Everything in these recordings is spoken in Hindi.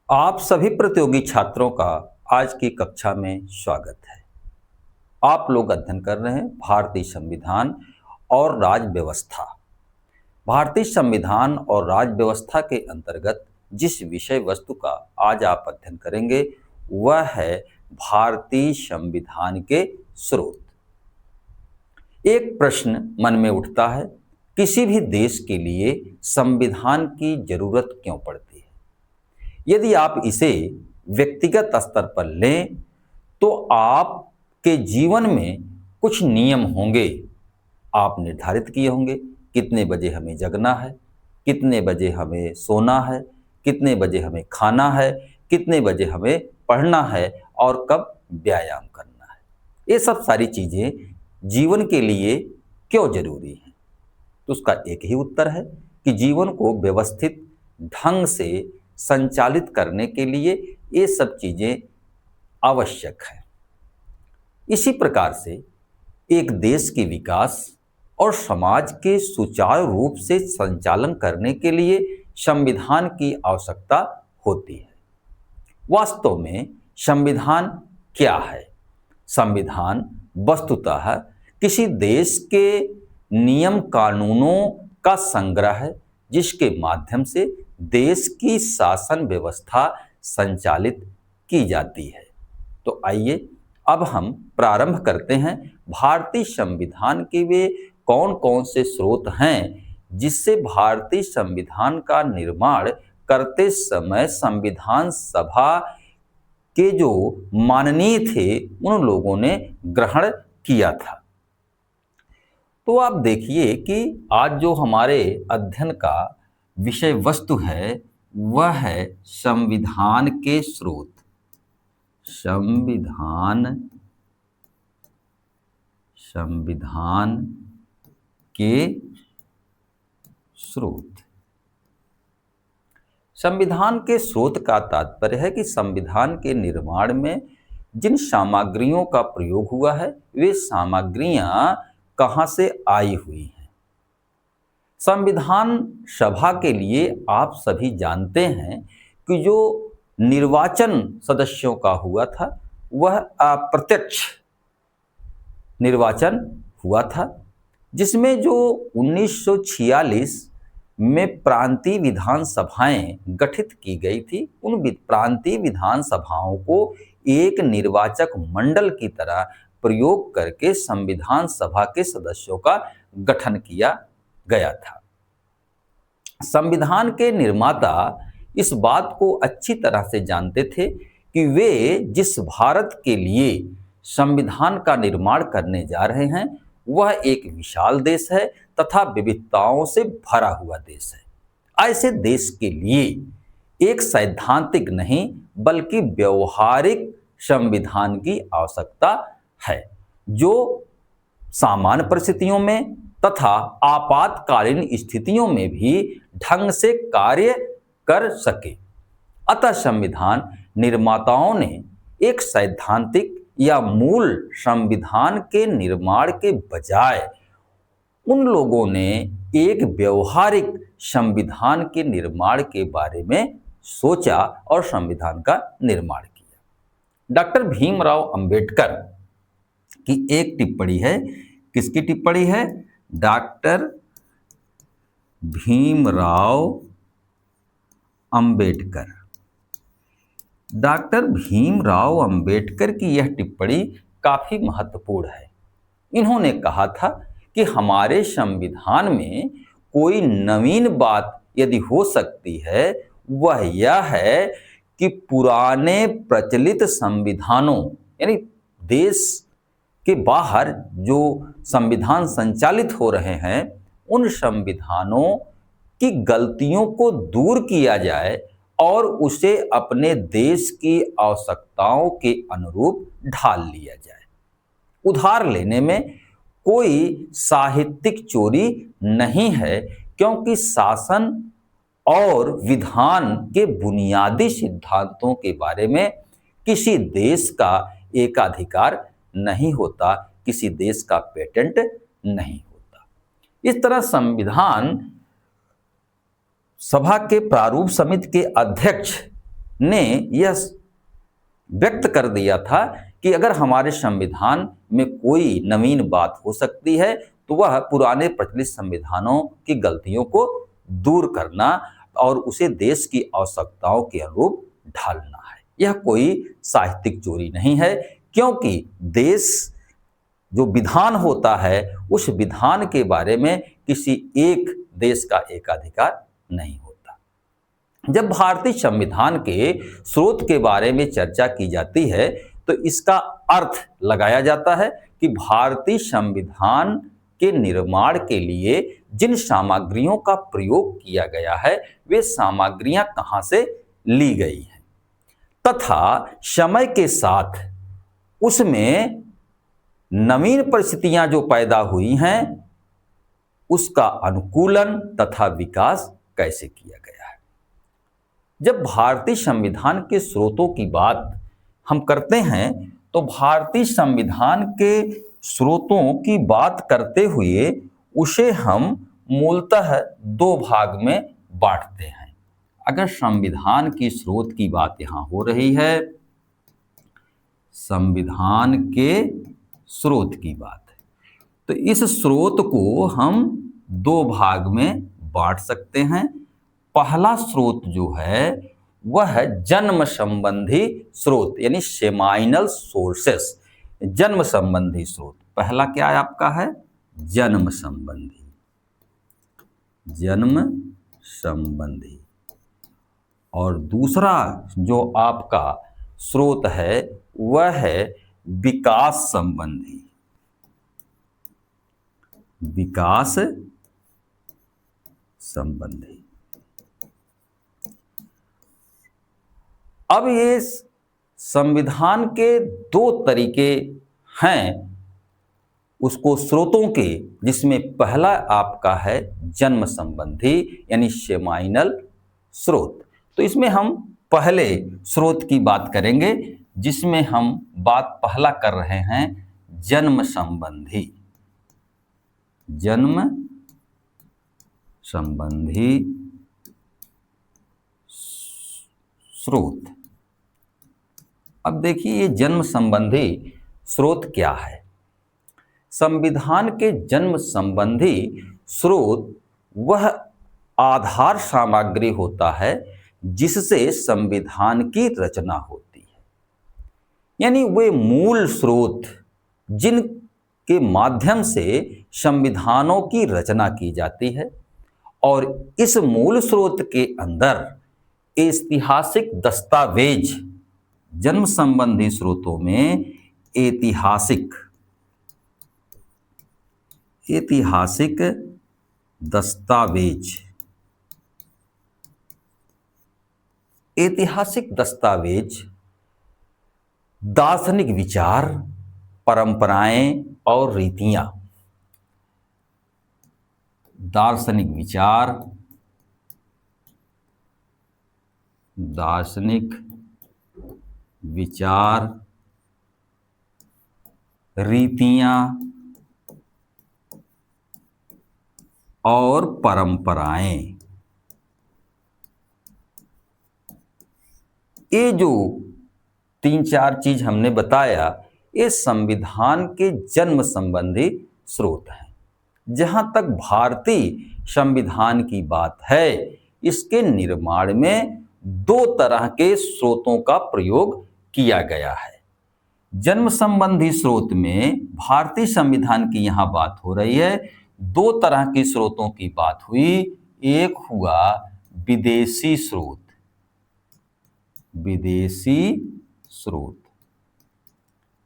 आप सभी प्रतियोगी छात्रों का आज की कक्षा में स्वागत है। आप लोग अध्ययन कर रहे हैं भारतीय संविधान और राज्य व्यवस्था। भारतीय संविधान और राज्य व्यवस्था के अंतर्गत जिस विषय वस्तु का आज आप अध्ययन करेंगे वह है भारतीय संविधान के स्रोत। एक प्रश्न मन में उठता है, किसी भी देश के लिए संविधान की जरूरत क्यों पड़ती है? यदि आप इसे व्यक्तिगत स्तर पर लें तो आपके जीवन में कुछ नियम होंगे। आप निर्धारित किए होंगे कितने बजे हमें जगना है, कितने बजे हमें सोना है, कितने बजे हमें खाना है, कितने बजे हमें पढ़ना है और कब व्यायाम करना है। ये सब सारी चीज़ें जीवन के लिए क्यों जरूरी हैं? तो उसका एक ही उत्तर है कि जीवन को व्यवस्थित ढंग से संचालित करने के लिए ये सब चीज़ें आवश्यक है। इसी प्रकार से एक देश के विकास और समाज के सुचारू रूप से संचालन करने के लिए संविधान की आवश्यकता होती है। वास्तव में संविधान क्या है? संविधान वस्तुतः किसी देश के नियम कानूनों का संग्रह है जिसके माध्यम से देश की शासन व्यवस्था संचालित की जाती है। तो आइए अब हम प्रारंभ करते हैं भारतीय संविधान के वे कौन कौन से स्रोत हैं जिससे भारतीय संविधान का निर्माण करते समय संविधान सभा के जो माननीय थे उन लोगों ने ग्रहण किया था। तो आप देखिए कि आज जो हमारे अध्ययन का विषय वस्तु है वह है संविधान के स्रोत। संविधान के स्रोत। संविधान के स्रोत का तात्पर्य है कि संविधान के निर्माण में जिन सामग्रियों का प्रयोग हुआ है वे सामग्रियां कहां से आई हुई हैं। संविधान सभा के लिए आप सभी जानते हैं कि जो निर्वाचन सदस्यों का हुआ था वह अप्रत्यक्ष निर्वाचन हुआ था, जिसमें जो 1946 में प्रांतीय विधानसभाएं गठित की गई थी उन प्रांतीय विधानसभाओं को एक निर्वाचक मंडल की तरह प्रयोग करके संविधान सभा के सदस्यों का गठन किया गया था। संविधान के निर्माता इस बात को अच्छी तरह से जानते थे कि वे जिस भारत के लिए संविधान का निर्माण करने जा रहे हैं वह एक विशाल देश है तथा विविधताओं से भरा हुआ देश है। ऐसे देश के लिए एक सैद्धांतिक नहीं बल्कि व्यवहारिक संविधान की आवश्यकता है जो सामान्य परिस्थितियों में तथा आपातकालीन स्थितियों में भी ढंग से कार्य कर सके। अतः संविधान निर्माताओं ने एक सैद्धांतिक या मूल संविधान के निर्माण के बजाय उन लोगों ने एक व्यवहारिक संविधान के निर्माण के बारे में सोचा और संविधान का निर्माण किया। डॉक्टर भीमराव अंबेडकर की एक टिप्पणी है। किसकी टिप्पणी है? डॉक्टर भीमराव अंबेडकर। डॉक्टर भीमराव अंबेडकर की यह टिप्पणी काफी महत्वपूर्ण है। इन्होंने कहा था कि हमारे संविधान में कोई नवीन बात यदि हो सकती है वह यह है कि पुराने प्रचलित संविधानों यानी देश के बाहर जो संविधान संचालित हो रहे हैं उन संविधानों की गलतियों को दूर किया जाए और उसे अपने देश की आवश्यकताओं के अनुरूप ढाल लिया जाए। उधार लेने में कोई साहित्यिक चोरी नहीं है क्योंकि शासन और विधान के बुनियादी सिद्धांतों के बारे में किसी देश का एकाधिकार नहीं होता, किसी देश का पेटेंट नहीं होता। इस तरह संविधान सभा के प्रारूप समिति के अध्यक्ष ने यह व्यक्त कर दिया था कि अगर हमारे संविधान में कोई नवीन बात हो सकती है तो वह पुराने प्रचलित संविधानों की गलतियों को दूर करना और उसे देश की आवश्यकताओं के अनुरूप ढालना है। यह कोई साहित्यिक चोरी नहीं है, क्योंकि देश जो विधान होता है उस विधान के बारे में किसी एक देश का एकाधिकार नहीं होता। जब भारतीय संविधान के स्रोत के बारे में चर्चा की जाती है तो इसका अर्थ लगाया जाता है कि भारतीय संविधान के निर्माण के लिए जिन सामग्रियों का प्रयोग किया गया है वे सामग्रियां कहां से ली गई हैं, तथा समय के साथ उसमें नवीन परिस्थितियां जो पैदा हुई हैं उसका अनुकूलन तथा विकास कैसे किया गया है। जब भारतीय संविधान के स्रोतों की बात हम करते हैं तो भारतीय संविधान के स्रोतों की बात करते हुए उसे हम मूलतः दो भाग में बांटते हैं। अगर संविधान की स्रोत की बात यहां हो रही है, संविधान के स्रोत की बात है, तो इस स्रोत को हम दो भाग में बांट सकते हैं। पहला स्रोत जो है वह है जन्म संबंधी स्रोत, यानी सेमाइनल सोर्सेस, जन्म संबंधी स्रोत। पहला क्या है आपका है जन्म संबंधी, जन्म संबंधी। और दूसरा जो आपका स्रोत है वह है विकास संबंधी, विकास संबंधी। अब ये संविधान के दो तरीके हैं उसको स्रोतों के, जिसमें पहला आपका है जन्म संबंधी यानी सेमाइनल स्रोत। तो इसमें हम पहले स्रोत की बात करेंगे जिसमें हम बात पहला कर रहे हैं जन्म संबंधी, जन्म संबंधी स्रोत। अब देखिए ये जन्म संबंधी स्रोत क्या है। संविधान के जन्म संबंधी स्रोत वह आधार सामग्री होता है जिससे संविधान की रचना होती है, यानी वे मूल स्रोत जिनके माध्यम से संविधानों की रचना की जाती है। और इस मूल स्रोत के अंदर ऐतिहासिक दस्तावेज, जन्म संबंधी स्रोतों में ऐतिहासिक दस्तावेज, ऐतिहासिक दस्तावेज दार्शनिक विचार, परंपराएं और रीतियां, दार्शनिक विचार, दार्शनिक विचार, रीतियां और परंपराएं, ये जो तीन चार चीज हमने बताया ये संविधान के जन्म संबंधी स्रोत हैं। जहां तक भारतीय संविधान की बात है, इसके निर्माण में दो तरह के स्रोतों का प्रयोग किया गया है। जन्म संबंधी स्रोत में भारतीय संविधान की यहां बात हो रही है, दो तरह के स्रोतों की बात हुई। एक हुआ विदेशी स्रोत, विदेशी स्रोत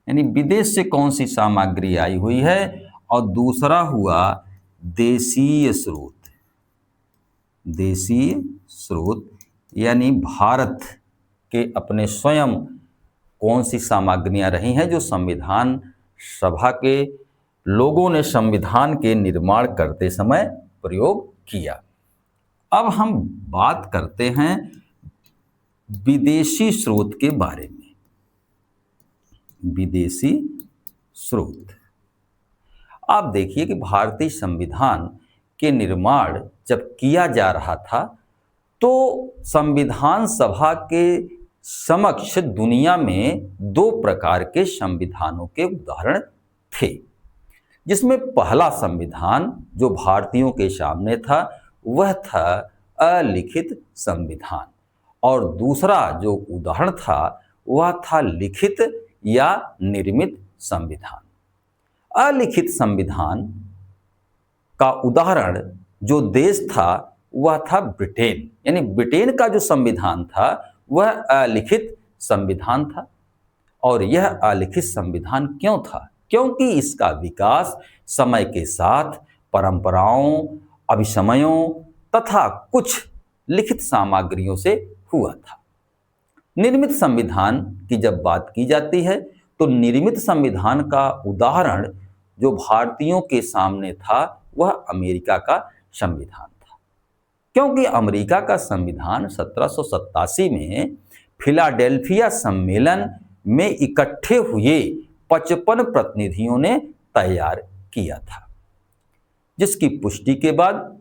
यानी विदेश से कौन सी सामग्री आई हुई है, और दूसरा हुआ देशीय स्रोत, देशीय स्रोत यानी भारत के अपने स्वयं कौन सी सामग्रियां रही हैं जो संविधान सभा के लोगों ने संविधान के निर्माण करते समय प्रयोग किया। अब हम बात करते हैं विदेशी स्रोत के बारे में। विदेशी स्रोत, आप देखिए कि भारतीय संविधान के निर्माण जब किया जा रहा था तो संविधान सभा के समक्ष दुनिया में दो प्रकार के संविधानों के उदाहरण थे, जिसमें पहला संविधान जो भारतीयों के सामने था वह था अलिखित संविधान, और दूसरा जो उदाहरण था वह था लिखित या निर्मित संविधान। अलिखित संविधान का उदाहरण जो देश था वह था ब्रिटेन, यानी ब्रिटेन का जो संविधान था वह अलिखित संविधान था। और यह अलिखित संविधान क्यों था? क्योंकि इसका विकास समय के साथ परंपराओं, अभिसमयों तथा कुछ लिखित सामग्रियों से हुआ था। निर्मित संविधान की जब बात की जाती है तो निर्मित संविधान का उदाहरण जो भारतीयों के सामने था वह अमेरिका का संविधान था, क्योंकि अमेरिका का संविधान 1787 में फिलाडेल्फिया सम्मेलन में इकट्ठे हुए 55 प्रतिनिधियों ने तैयार किया था, जिसकी पुष्टि के बाद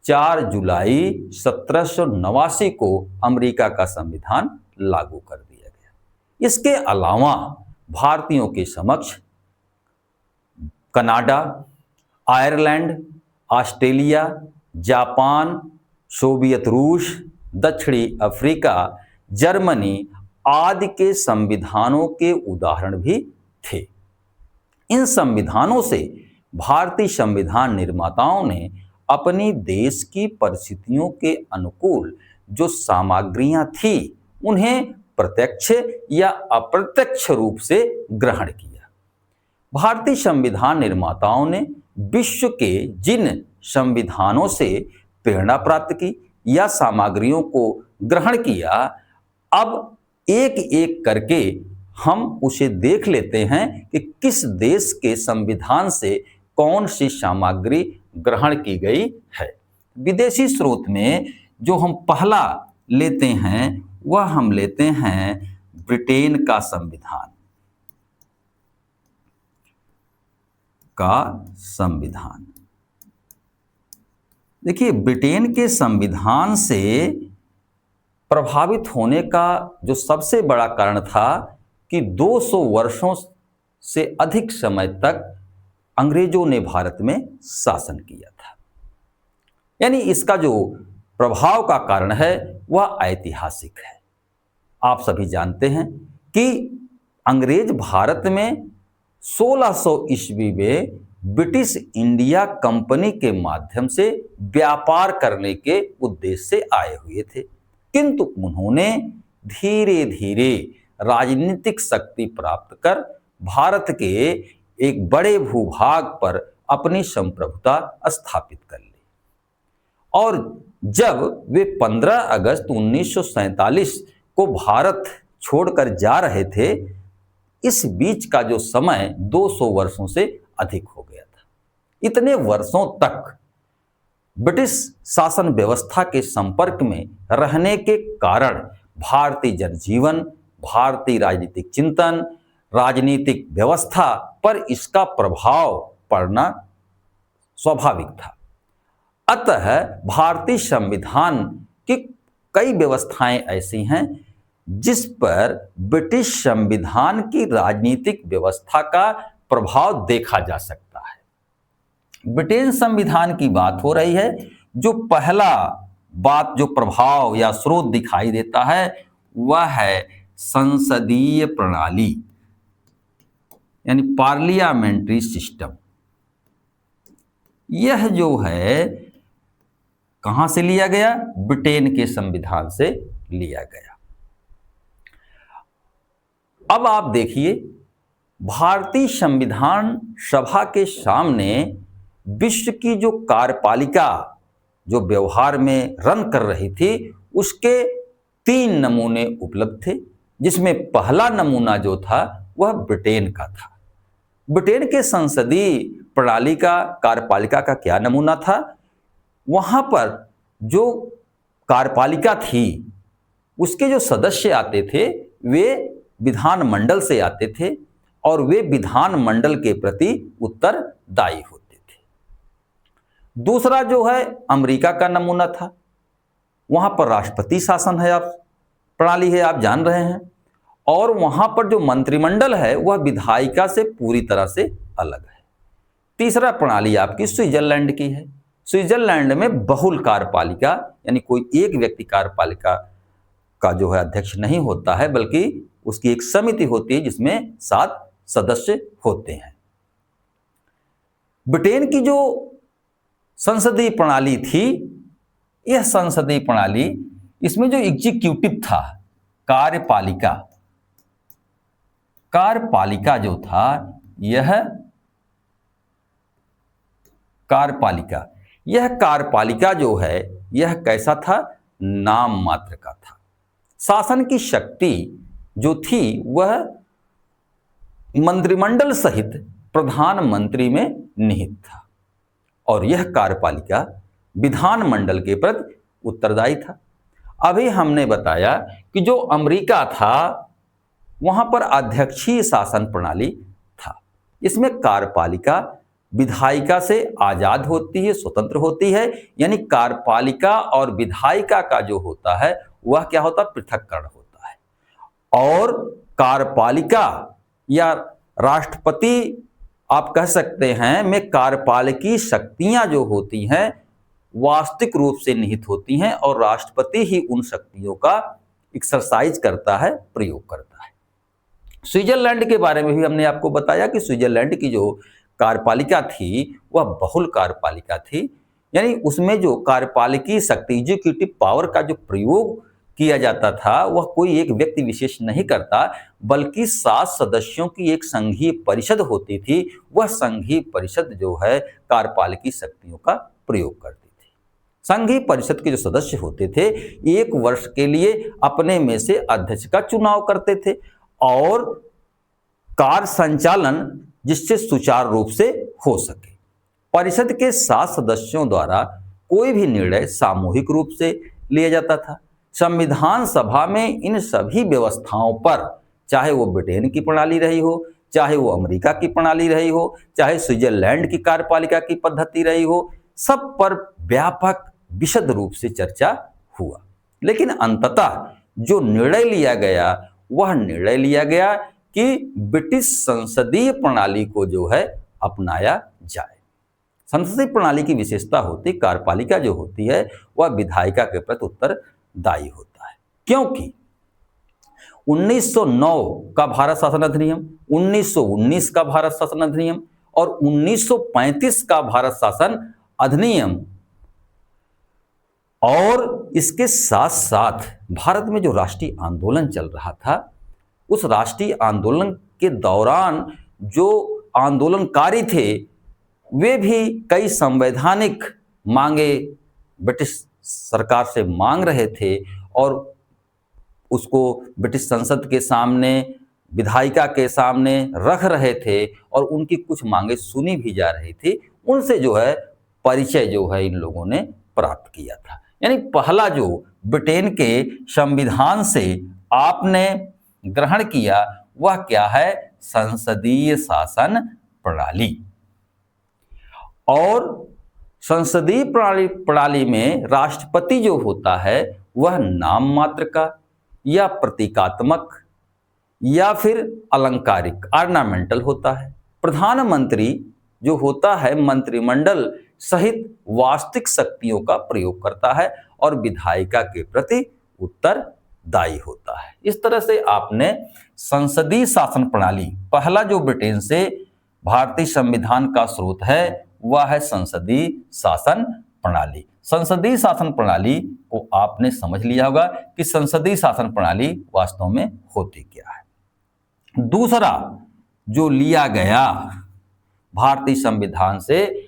4 जुलाई 1789 को अमेरिका का संविधान लागू कर दिया गया। इसके अलावा भारतीयों के समक्ष Canada, Ireland, Australia, Japan, Soviet रूस, दक्षिणी अफ्रीका, जर्मनी आदि के संविधानों के उदाहरण भी थे। इन संविधानों से भारतीय संविधान निर्माताओं ने अपनी देश की परिस्थितियों के अनुकूल जो सामग्रियां थी उन्हें प्रत्यक्ष या अप्रत्यक्ष रूप से ग्रहण किया। भारतीय संविधान निर्माताओं ने विश्व के जिन संविधानों से प्रेरणा प्राप्त की या सामग्रियों को ग्रहण किया, अब एक एक करके हम उसे देख लेते हैं कि किस देश के संविधान से कौन सी सामग्री ग्रहण की गई है। विदेशी स्रोत में जो हम पहला लेते हैं वह हम लेते हैं ब्रिटेन का संविधान। देखिए, ब्रिटेन के संविधान से प्रभावित होने का जो सबसे बड़ा कारण था कि 200 वर्षों से अधिक समय तक अंग्रेजों ने भारत में शासन किया था। यानी इसका जो प्रभाव का कारण है वह ऐतिहासिक है। आप सभी जानते हैं कि अंग्रेज भारत में 1600 ईस्वी में ब्रिटिश इंडिया कंपनी के माध्यम से व्यापार करने के उद्देश्य से आए हुए थे, किंतु उन्होंने धीरे धीरे राजनीतिक शक्ति प्राप्त कर भारत के एक बड़े भूभाग पर अपनी संप्रभुता स्थापित कर ली। और जब वे 15 अगस्त 1947 को भारत छोड़कर जा रहे थे, इस बीच का जो समय 200 वर्षों से अधिक हो गया था। इतने वर्षों तक ब्रिटिश शासन व्यवस्था के संपर्क में रहने के कारण भारतीय जनजीवन, भारतीय राजनीतिक चिंतन, राजनीतिक व्यवस्था पर इसका प्रभाव पड़ना स्वाभाविक था। अतः भारतीय संविधान की कई व्यवस्थाएं ऐसी हैं जिस पर ब्रिटिश संविधान की राजनीतिक व्यवस्था का प्रभाव देखा जा सकता है। ब्रिटेन संविधान की बात हो रही है। जो पहला बात जो प्रभाव या स्रोत दिखाई देता है वह है संसदीय प्रणाली, यानी पार्लियामेंट्री सिस्टम। यह जो है कहां से लिया गया? ब्रिटेन के संविधान से लिया गया। अब आप देखिए, भारतीय संविधान सभा के सामने विश्व की जो कार्यपालिका जो व्यवहार में रन कर रही थी उसके 3 नमूने उपलब्ध थे, जिसमें पहला नमूना जो था वह ब्रिटेन का था। ब्रिटेन के संसदीय प्रणाली का कार्यपालिका का क्या नमूना था? वहां पर जो कार्यपालिका थी उसके जो सदस्य आते थे वे विधानमंडल से आते थे और वे विधानमंडल के प्रति उत्तरदायी होते थे। दूसरा जो है अमेरिका का नमूना था, वहां पर राष्ट्रपति शासन है। आप प्रणाली है, आप जान रहे हैं। और वहां पर जो मंत्रिमंडल है वह विधायिका से पूरी तरह से अलग है। तीसरा प्रणाली आपकी स्विट्जरलैंड की है। स्विट्जरलैंड में बहुल कार्यपालिका, यानी कोई एक व्यक्ति कार्यपालिका का जो है अध्यक्ष नहीं होता है, बल्कि उसकी एक समिति होती है जिसमें 7 सदस्य होते हैं। ब्रिटेन की जो संसदीय प्रणाली थी, यह संसदीय प्रणाली, इसमें जो एग्जीक्यूटिव था, कार्यपालिका जो था, यह कार्यपालिका जो है यह कैसा था, नाम मात्र का था। शासन की शक्ति जो थी वह मंत्रिमंडल सहित प्रधानमंत्री में निहित था, और यह कार्यपालिका विधानमंडल के प्रति उत्तरदायी था। अभी हमने बताया कि जो अमेरिका था वहां पर अध्यक्षीय शासन प्रणाली था। इसमें कार्यपालिका विधायिका से आजाद होती है, स्वतंत्र होती है, यानी कार्यपालिका और विधायिका का जो होता है वह क्या होता है, पृथक्करण होता है। और कार्यपालिका या राष्ट्रपति आप कह सकते हैं में कार्यपालिकी शक्तियां जो होती हैं वास्तविक रूप से निहित होती हैं, और राष्ट्रपति ही उन शक्तियों का एक्सरसाइज करता है, प्रयोग करता है। स्विट्जरलैंड के बारे में भी हमने आपको बताया कि स्विट्जरलैंड की जो कार्यपालिका थी वह बहुल कार्यपालिका थी, यानी उसमें जो कार्यपालिकी शक्ति, एग्जीक्यूटिव पावर का जो प्रयोग किया जाता था वह कोई एक व्यक्ति विशेष नहीं करता, बल्कि 7 सदस्यों की एक संघीय परिषद होती थी। वह संघीय परिषद जो है कार्यपालिकी शक्तियों का प्रयोग करती थी। संघीय परिषद के जो सदस्य होते थे 1 वर्ष के लिए अपने में से अध्यक्ष का चुनाव करते थे, और कार्य संचालन जिससे सुचारू रूप से हो सके। परिषद के 7 सदस्यों द्वारा कोई भी निर्णय सामूहिक रूप से लिया जाता था। संविधान सभा में इन सभी व्यवस्थाओं पर, चाहे वो ब्रिटेन की प्रणाली रही हो, चाहे वो अमेरिका की प्रणाली रही हो, चाहे स्विट्जरलैंड की कार्यपालिका की पद्धति रही हो, सब पर व्यापक विशद रूप से चर्चा हुआ। लेकिन अंततः जो निर्णय लिया गया वह निर्णय लिया गया कि ब्रिटिश संसदीय प्रणाली को जो है अपनाया जाए। संसदीय प्रणाली की विशेषता होती, कार्यपालिका जो होती है वह विधायिका के प्रति उत्तरदायी होता है, क्योंकि 1909 का भारत शासन अधिनियम, 1919 का भारत शासन अधिनियम और 1935 का भारत शासन अधिनियम, और इसके साथ साथ भारत में जो राष्ट्रीय आंदोलन चल रहा था, उस राष्ट्रीय आंदोलन के दौरान जो आंदोलनकारी थे वे भी कई संवैधानिक मांगे ब्रिटिश सरकार से मांग रहे थे, और उसको ब्रिटिश संसद के सामने, विधायिका के सामने रख रहे थे, और उनकी कुछ मांगे सुनी भी जा रही थी। उनसे जो है परिचय जो है इन लोगों ने प्राप्त किया था। यानी पहला जो ब्रिटेन के संविधान से आपने ग्रहण किया वह क्या है, संसदीय शासन प्रणाली। और संसदीय प्रणाली में राष्ट्रपति जो होता है वह नाम मात्र का या प्रतीकात्मक या फिर अलंकारिक, ऑर्नामेंटल होता है। प्रधानमंत्री जो होता है मंत्रिमंडल सहित वास्तविक शक्तियों का प्रयोग करता है और विधायिका के प्रति उत्तरदायी होता है। इस तरह से आपने संसदीय शासन प्रणाली, पहला जो ब्रिटेन से भारतीय संविधान का स्रोत है वह है संसदीय शासन प्रणाली। संसदीय शासन प्रणाली को आपने समझ लिया होगा कि संसदीय शासन प्रणाली वास्तव में होती क्या है। दूसरा जो लिया गया भारतीय संविधान से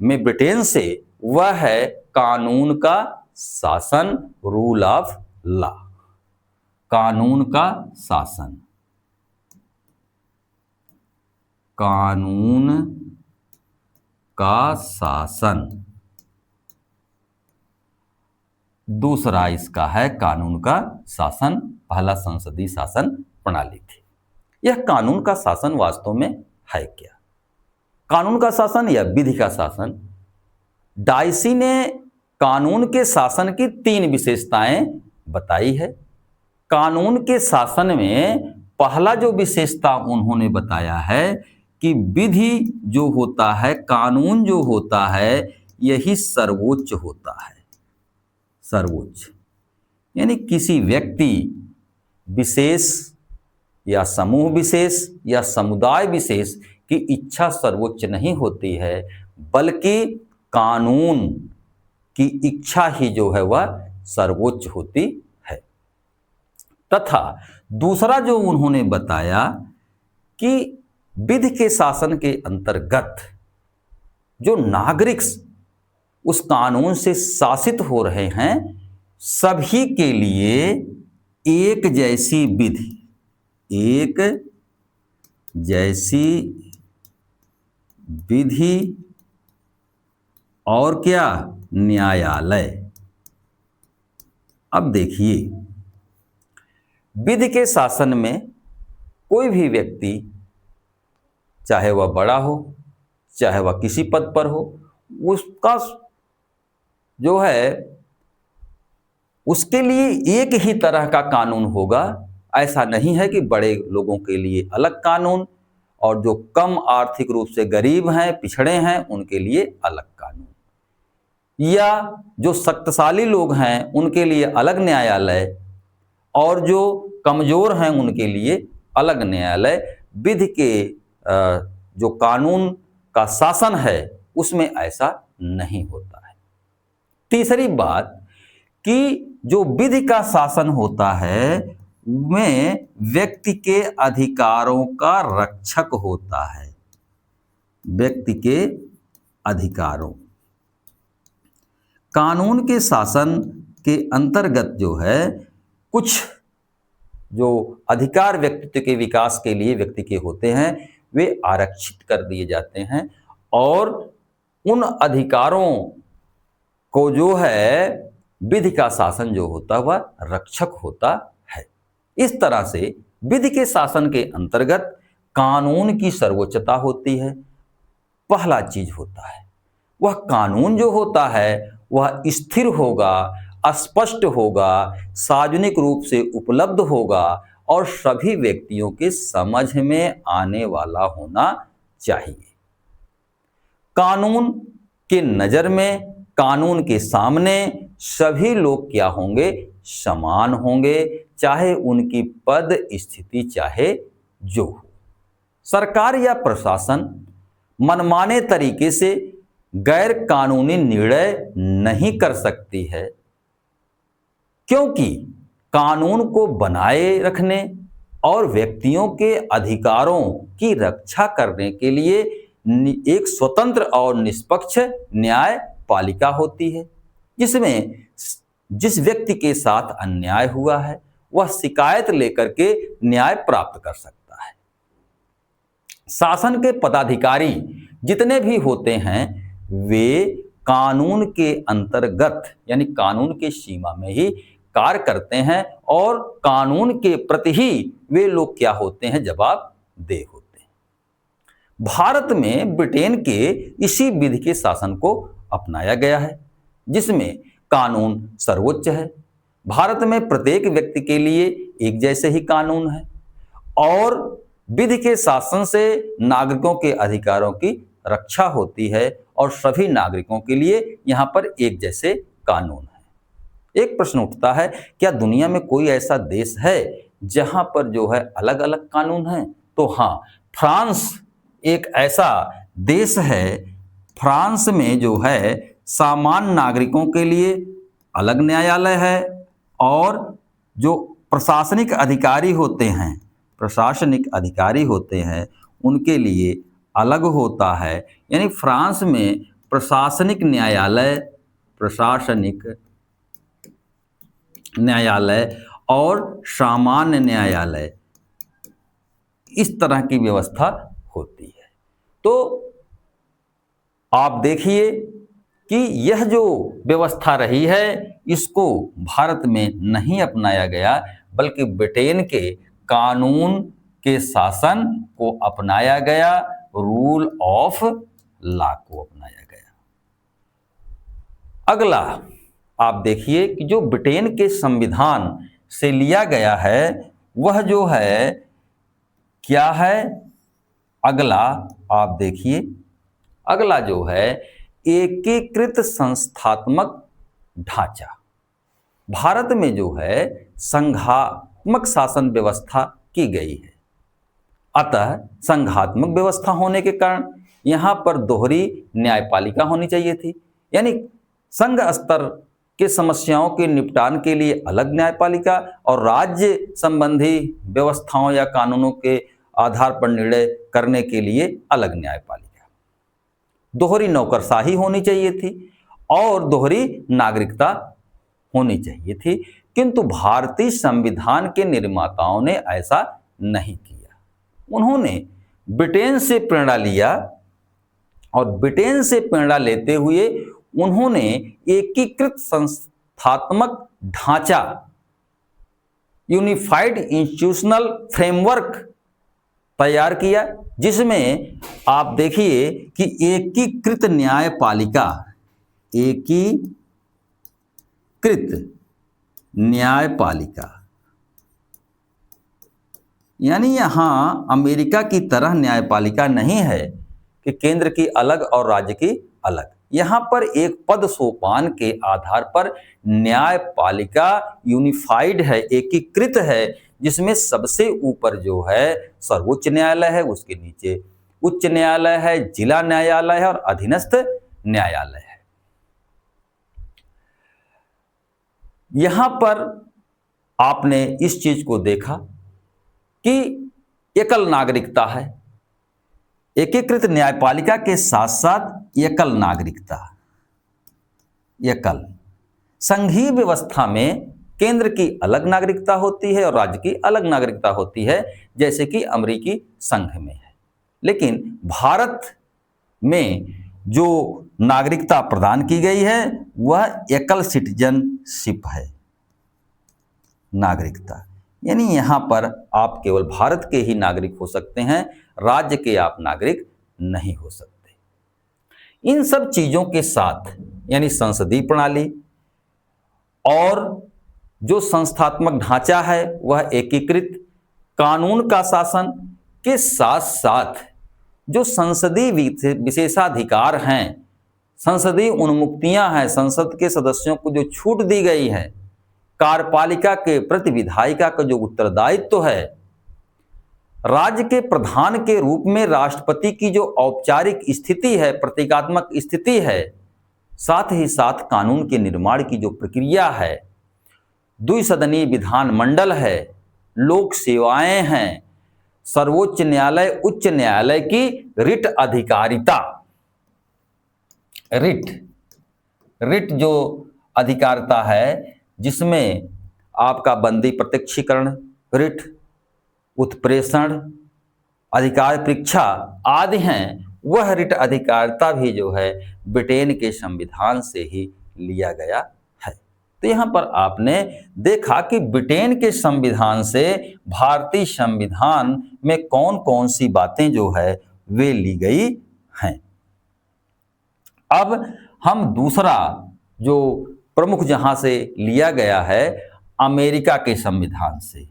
में ब्रिटेन से वह है कानून का शासन, रूल ऑफ लॉ। कानून का शासन, कानून का शासन। दूसरा इसका है कानून का शासन, पहला संसदीय शासन प्रणाली थी। यह कानून का शासन वास्तव में है क्या? कानून का शासन या विधि का शासन, डायसी ने कानून के शासन की 3 विशेषताएं बताई है। कानून के शासन में पहला जो विशेषता उन्होंने बताया है कि विधि जो होता है, कानून जो होता है, यही सर्वोच्च होता है। सर्वोच्च यानी किसी व्यक्ति विशेष या समूह विशेष या समुदाय विशेष की इच्छा सर्वोच्च नहीं होती है, बल्कि कानून की इच्छा ही जो है वह सर्वोच्च होती है। तथा दूसरा जो उन्होंने बताया कि विधि के शासन के अंतर्गत जो नागरिक उस कानून से शासित हो रहे हैं, सभी के लिए एक जैसी विधि, एक जैसी विधि और क्या, न्यायालय। अब देखिए, विधि के शासन में कोई भी व्यक्ति, चाहे वह बड़ा हो चाहे वह किसी पद पर हो, उसका जो है उसके लिए एक ही तरह का कानून होगा। ऐसा नहीं है कि बड़े लोगों के लिए अलग कानून और जो कम आर्थिक रूप से गरीब हैं, पिछड़े हैं, उनके लिए अलग कानून, या जो शक्तिशाली लोग हैं उनके लिए अलग न्यायालय और जो कमजोर हैं उनके लिए अलग न्यायालय। विधि के जो कानून का शासन है उसमें ऐसा नहीं होता है। तीसरी बात कि जो विधि का शासन होता है में व्यक्ति के अधिकारों का रक्षक होता है। व्यक्ति के अधिकारों, कानून के शासन के अंतर्गत जो है कुछ जो अधिकार व्यक्तित्व के विकास के लिए व्यक्ति के होते हैं वे आरक्षित कर दिए जाते हैं, और उन अधिकारों को जो है विधि का शासन जो होता है वह रक्षक होता है। इस तरह से विधि के शासन के अंतर्गत कानून की सर्वोच्चता होती है। पहला चीज होता है वह कानून जो होता है वह स्थिर होगा, स्पष्ट होगा, सार्वजनिक रूप से उपलब्ध होगा और सभी व्यक्तियों के समझ में आने वाला होना चाहिए। कानून के नजर में, कानून के सामने सभी लोग क्या होंगे, समान होंगे, चाहे उनकी पद स्थिति चाहे जो हो। सरकार या प्रशासन मनमाने तरीके से गैर कानूनी निर्णय नहीं कर सकती है, क्योंकि कानून को बनाए रखने और व्यक्तियों के अधिकारों की रक्षा करने के लिए एक स्वतंत्र और निष्पक्ष न्यायपालिका होती है, जिसमें जिस व्यक्ति के साथ अन्याय हुआ है वह शिकायत लेकर के न्याय प्राप्त कर सकता है। शासन के पदाधिकारी जितने भी होते हैं वे कानून के अंतर्गत यानी कानून के सीमा में ही कार्य करते हैं और कानून के प्रति ही वे लोग क्या होते हैं, जवाबदेह होते हैं। भारत में ब्रिटेन के इसी विधि के शासन को अपनाया गया है, जिसमें कानून सर्वोच्च है। भारत में प्रत्येक व्यक्ति के लिए एक जैसे ही कानून है और विधि के शासन से नागरिकों के अधिकारों की रक्षा होती है और सभी नागरिकों के लिए यहाँ पर एक जैसे कानून है। एक प्रश्न उठता है, क्या दुनिया में कोई ऐसा देश है जहां पर जो है अलग अलग कानून हैं? तो हाँ, फ्रांस एक ऐसा देश है। फ्रांस में जो है सामान्य नागरिकों के लिए अलग न्यायालय है और जो प्रशासनिक अधिकारी होते हैं उनके लिए अलग होता है। यानी फ्रांस में प्रशासनिक न्यायालय और सामान्य न्यायालय इस तरह की व्यवस्था होती है। तो आप देखिए कि यह जो व्यवस्था रही है इसको भारत में नहीं अपनाया गया, बल्कि ब्रिटेन के कानून के शासन को अपनाया गया, रूल ऑफ लॉ को अपनाया गया। अगला आप देखिए कि जो ब्रिटेन के संविधान से लिया गया है वह जो है क्या है? अगला आप देखिए, अगला जो है एकीकृत संस्थात्मक ढांचा। भारत में जो है संघात्मक शासन व्यवस्था की गई है। अतः संघात्मक व्यवस्था होने के कारण यहां पर दोहरी न्यायपालिका होनी चाहिए थी, यानी संघ स्तर के समस्याओं के निपटान के लिए अलग न्यायपालिका और राज्य संबंधी व्यवस्थाओं या कानूनों के आधार पर निर्णय करने के लिए अलग न्यायपालिका। दोहरी नौकरशाही होनी चाहिए थी और दोहरी नागरिकता होनी चाहिए थी, किंतु भारतीय संविधान के निर्माताओं ने ऐसा नहीं किया। उन्होंने ब्रिटेन से प्रेरणा लिया और ब्रिटेन से प्रेरणा लेते हुए उन्होंने एकीकृत संस्थात्मक ढांचा, यूनिफाइड इंस्टीट्यूशनल फ्रेमवर्क तैयार किया, जिसमें आप देखिए कि एकीकृत न्यायपालिका, एकीकृत न्यायपालिका, यानी यहां अमेरिका की तरह न्यायपालिका नहीं है कि केंद्र की अलग और राज्य की अलग। यहां पर एक पद सोपान के आधार पर न्यायपालिका यूनिफाइड है, एकीकृत है, जिसमें सबसे ऊपर जो है सर्वोच्च न्यायालय है, उसके नीचे उच्च न्यायालय है, जिला न्यायालय है और अधीनस्थ न्यायालय है। यहां पर आपने इस चीज को देखा कि एकल नागरिकता है, एकीकृत न्यायपालिका के साथ साथ एकल नागरिकता। एकल संघीय व्यवस्था में केंद्र की अलग नागरिकता होती है और राज्य की अलग नागरिकता होती है, जैसे कि अमेरिकी संघ में है। लेकिन भारत में जो नागरिकता प्रदान की गई है वह एकल सिटीजनशिप है, नागरिकता, यानी यहां पर आप केवल भारत के ही नागरिक हो सकते हैं, राज्य के आप नागरिक नहीं हो सकते। इन सब चीजों के साथ यानी संसदीय प्रणाली और जो संस्थात्मक ढांचा है वह एकीकृत, कानून का शासन के साथ साथ जो संसदीय विशेषाधिकार हैं, संसदीय उन्मुक्तियां हैं, संसद के सदस्यों को जो छूट दी गई है, कार्यपालिका के प्रति विधायिका का जो उत्तरदायित्व है, राज्य के प्रधान के रूप में राष्ट्रपति की जो औपचारिक स्थिति है, प्रतीकात्मक स्थिति है, साथ ही साथ कानून के निर्माण की जो प्रक्रिया है, द्विसदनीय विधानमंडल है, लोक सेवाएं हैं, सर्वोच्च न्यायालय, उच्च न्यायालय की रिट अधिकारिता, रिट जो अधिकारिता है जिसमें आपका बंदी प्रत्यक्षीकरण रिट, उत्प्रेषण, अधिकार परीक्षा आदि हैं, वह रिट अधिकारिता भी जो है ब्रिटेन के संविधान से ही लिया गया है। तो यहाँ पर आपने देखा कि ब्रिटेन के संविधान से भारतीय संविधान में कौन कौन सी बातें जो है वे ली गई हैं। अब हम दूसरा जो प्रमुख जहां से लिया गया है अमेरिका के संविधान से।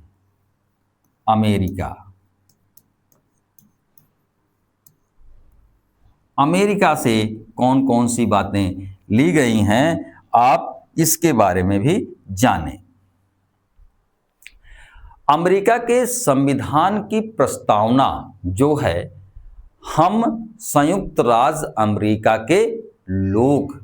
अमेरिका से कौन कौन सी बातें ली गई हैं, आप इसके बारे में भी जानें। अमेरिका के संविधान की प्रस्तावना जो है, हम संयुक्त राज्य अमेरिका के लोग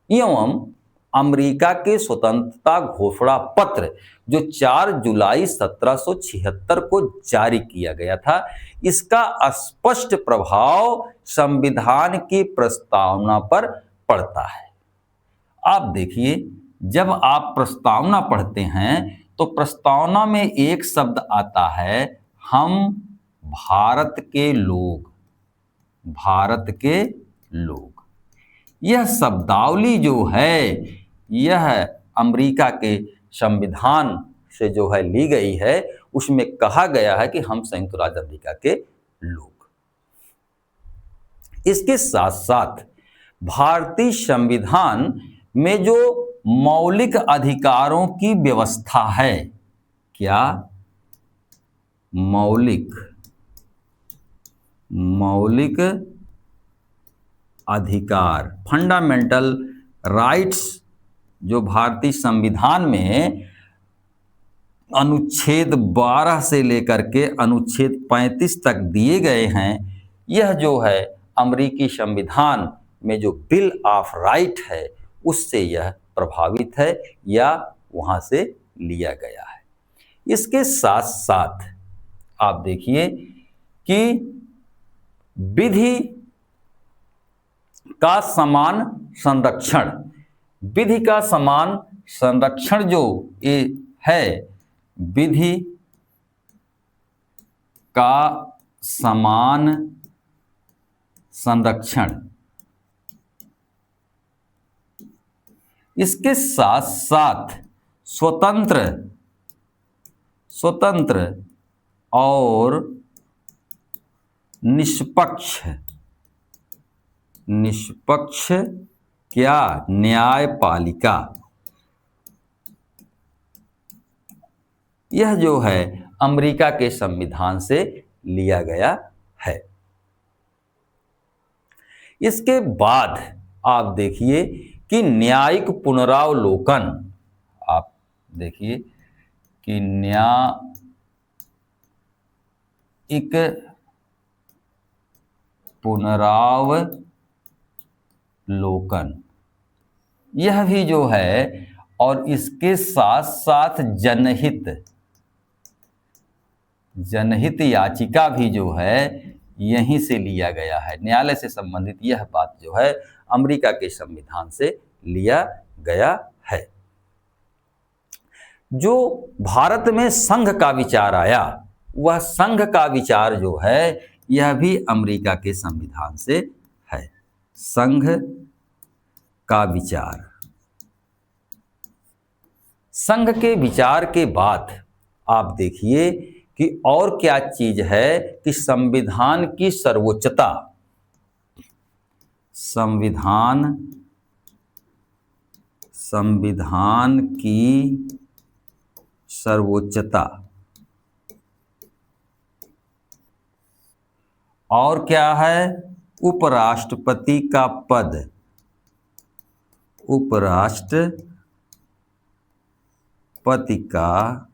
एवं अमेरिका के स्वतंत्रता घोषणा पत्र जो 4 जुलाई 1776 को जारी किया गया था, इसका स्पष्ट प्रभाव संविधान की प्रस्तावना पर पड़ता है। आप देखिए, जब आप प्रस्तावना पढ़ते हैं तो प्रस्तावना में एक शब्द आता है, हम भारत के लोग, भारत के लोग। यह शब्दावली जो है यह अमेरिका के संविधान से जो है ली गई है, उसमें कहा गया है कि हम संयुक्त राज्य अमेरिका के लोग। इसके साथ साथ भारतीय संविधान में जो मौलिक अधिकारों की व्यवस्था है, क्या मौलिक अधिकार, फंडामेंटल राइट्स, जो भारतीय संविधान में अनुच्छेद 12 से लेकर के अनुच्छेद 35 तक दिए गए हैं, यह जो है अमेरिकी संविधान में जो बिल ऑफ राइट है उससे यह प्रभावित है या वहाँ से लिया गया है। इसके साथ साथ आप देखिए कि विधि का समान संरक्षण, विधि का समान संरक्षण जो ये है, विधि का समान संरक्षण, इसके साथ साथ स्वतंत्र और निष्पक्ष क्या न्यायपालिका, यह जो है अमेरिका के संविधान से लिया गया है। इसके बाद आप देखिए कि न्यायिक पुनरावलोकन, आप देखिए कि न्यायिक पुनरावलोकन, यह भी जो है, और इसके साथ साथ जनहित याचिका भी जो है यहीं से लिया गया है। न्यायालय से संबंधित यह बात जो है अमेरिका के संविधान से लिया गया है। जो भारत में संघ का विचार आया, वह संघ का विचार जो है यह भी अमेरिका के संविधान से है। संघ का विचार, संघ के विचार के बाद आप देखिए कि और क्या चीज है कि संविधान की सर्वोच्चता, संविधान की सर्वोच्चता, और क्या है, उपराष्ट्रपति का पद, उपराष्ट्रपति का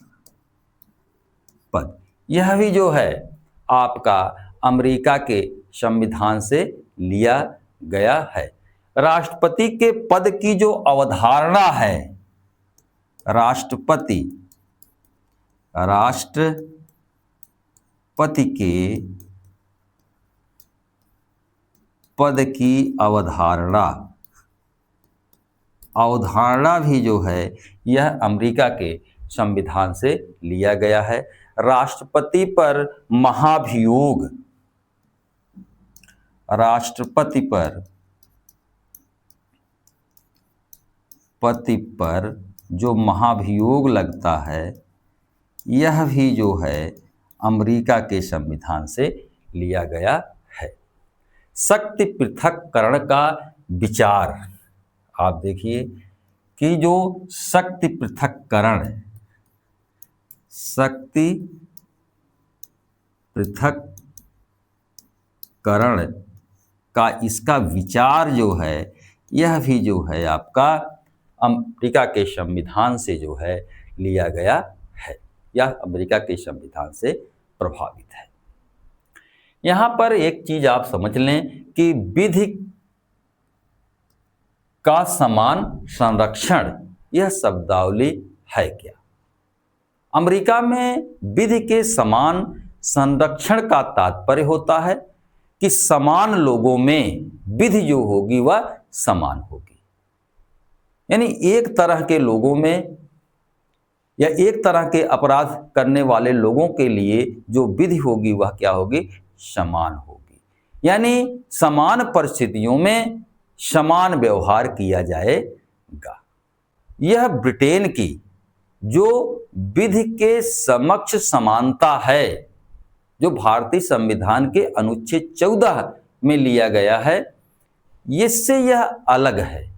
पद, यह भी जो है आपका अमेरिका के संविधान से लिया गया है। राष्ट्रपति के पद की जो अवधारणा है, राष्ट्रपति के पद की अवधारणा भी जो है यह अमेरिका के संविधान से लिया गया है। राष्ट्रपति पर महाभियोग, राष्ट्रपति पर जो महाभियोग लगता है, यह भी जो है अमेरिका के संविधान से लिया गया है। शक्ति पृथक्करण का विचार, आप देखिए कि जो शक्ति पृथक्करण का इसका विचार जो है यह भी जो है आपका अमेरिका के संविधान से जो है लिया गया है, यह अमेरिका के संविधान से प्रभावित है। यहाँ पर एक चीज आप समझ लें कि विधि का समान संरक्षण, यह शब्दावली है क्या। अमेरिका में विधि के समान संरक्षण का तात्पर्य होता है कि समान लोगों में विधि जो होगी वह समान होगी, यानी एक तरह के लोगों में या एक तरह के अपराध करने वाले लोगों के लिए जो विधि होगी वह क्या होगी, समान होगी, यानी समान परिस्थितियों में समान व्यवहार किया जाएगा। यह ब्रिटेन की जो विधि के समक्ष समानता है, जो भारतीय संविधान के अनुच्छेद 14 में लिया गया है, इससे यह अलग है।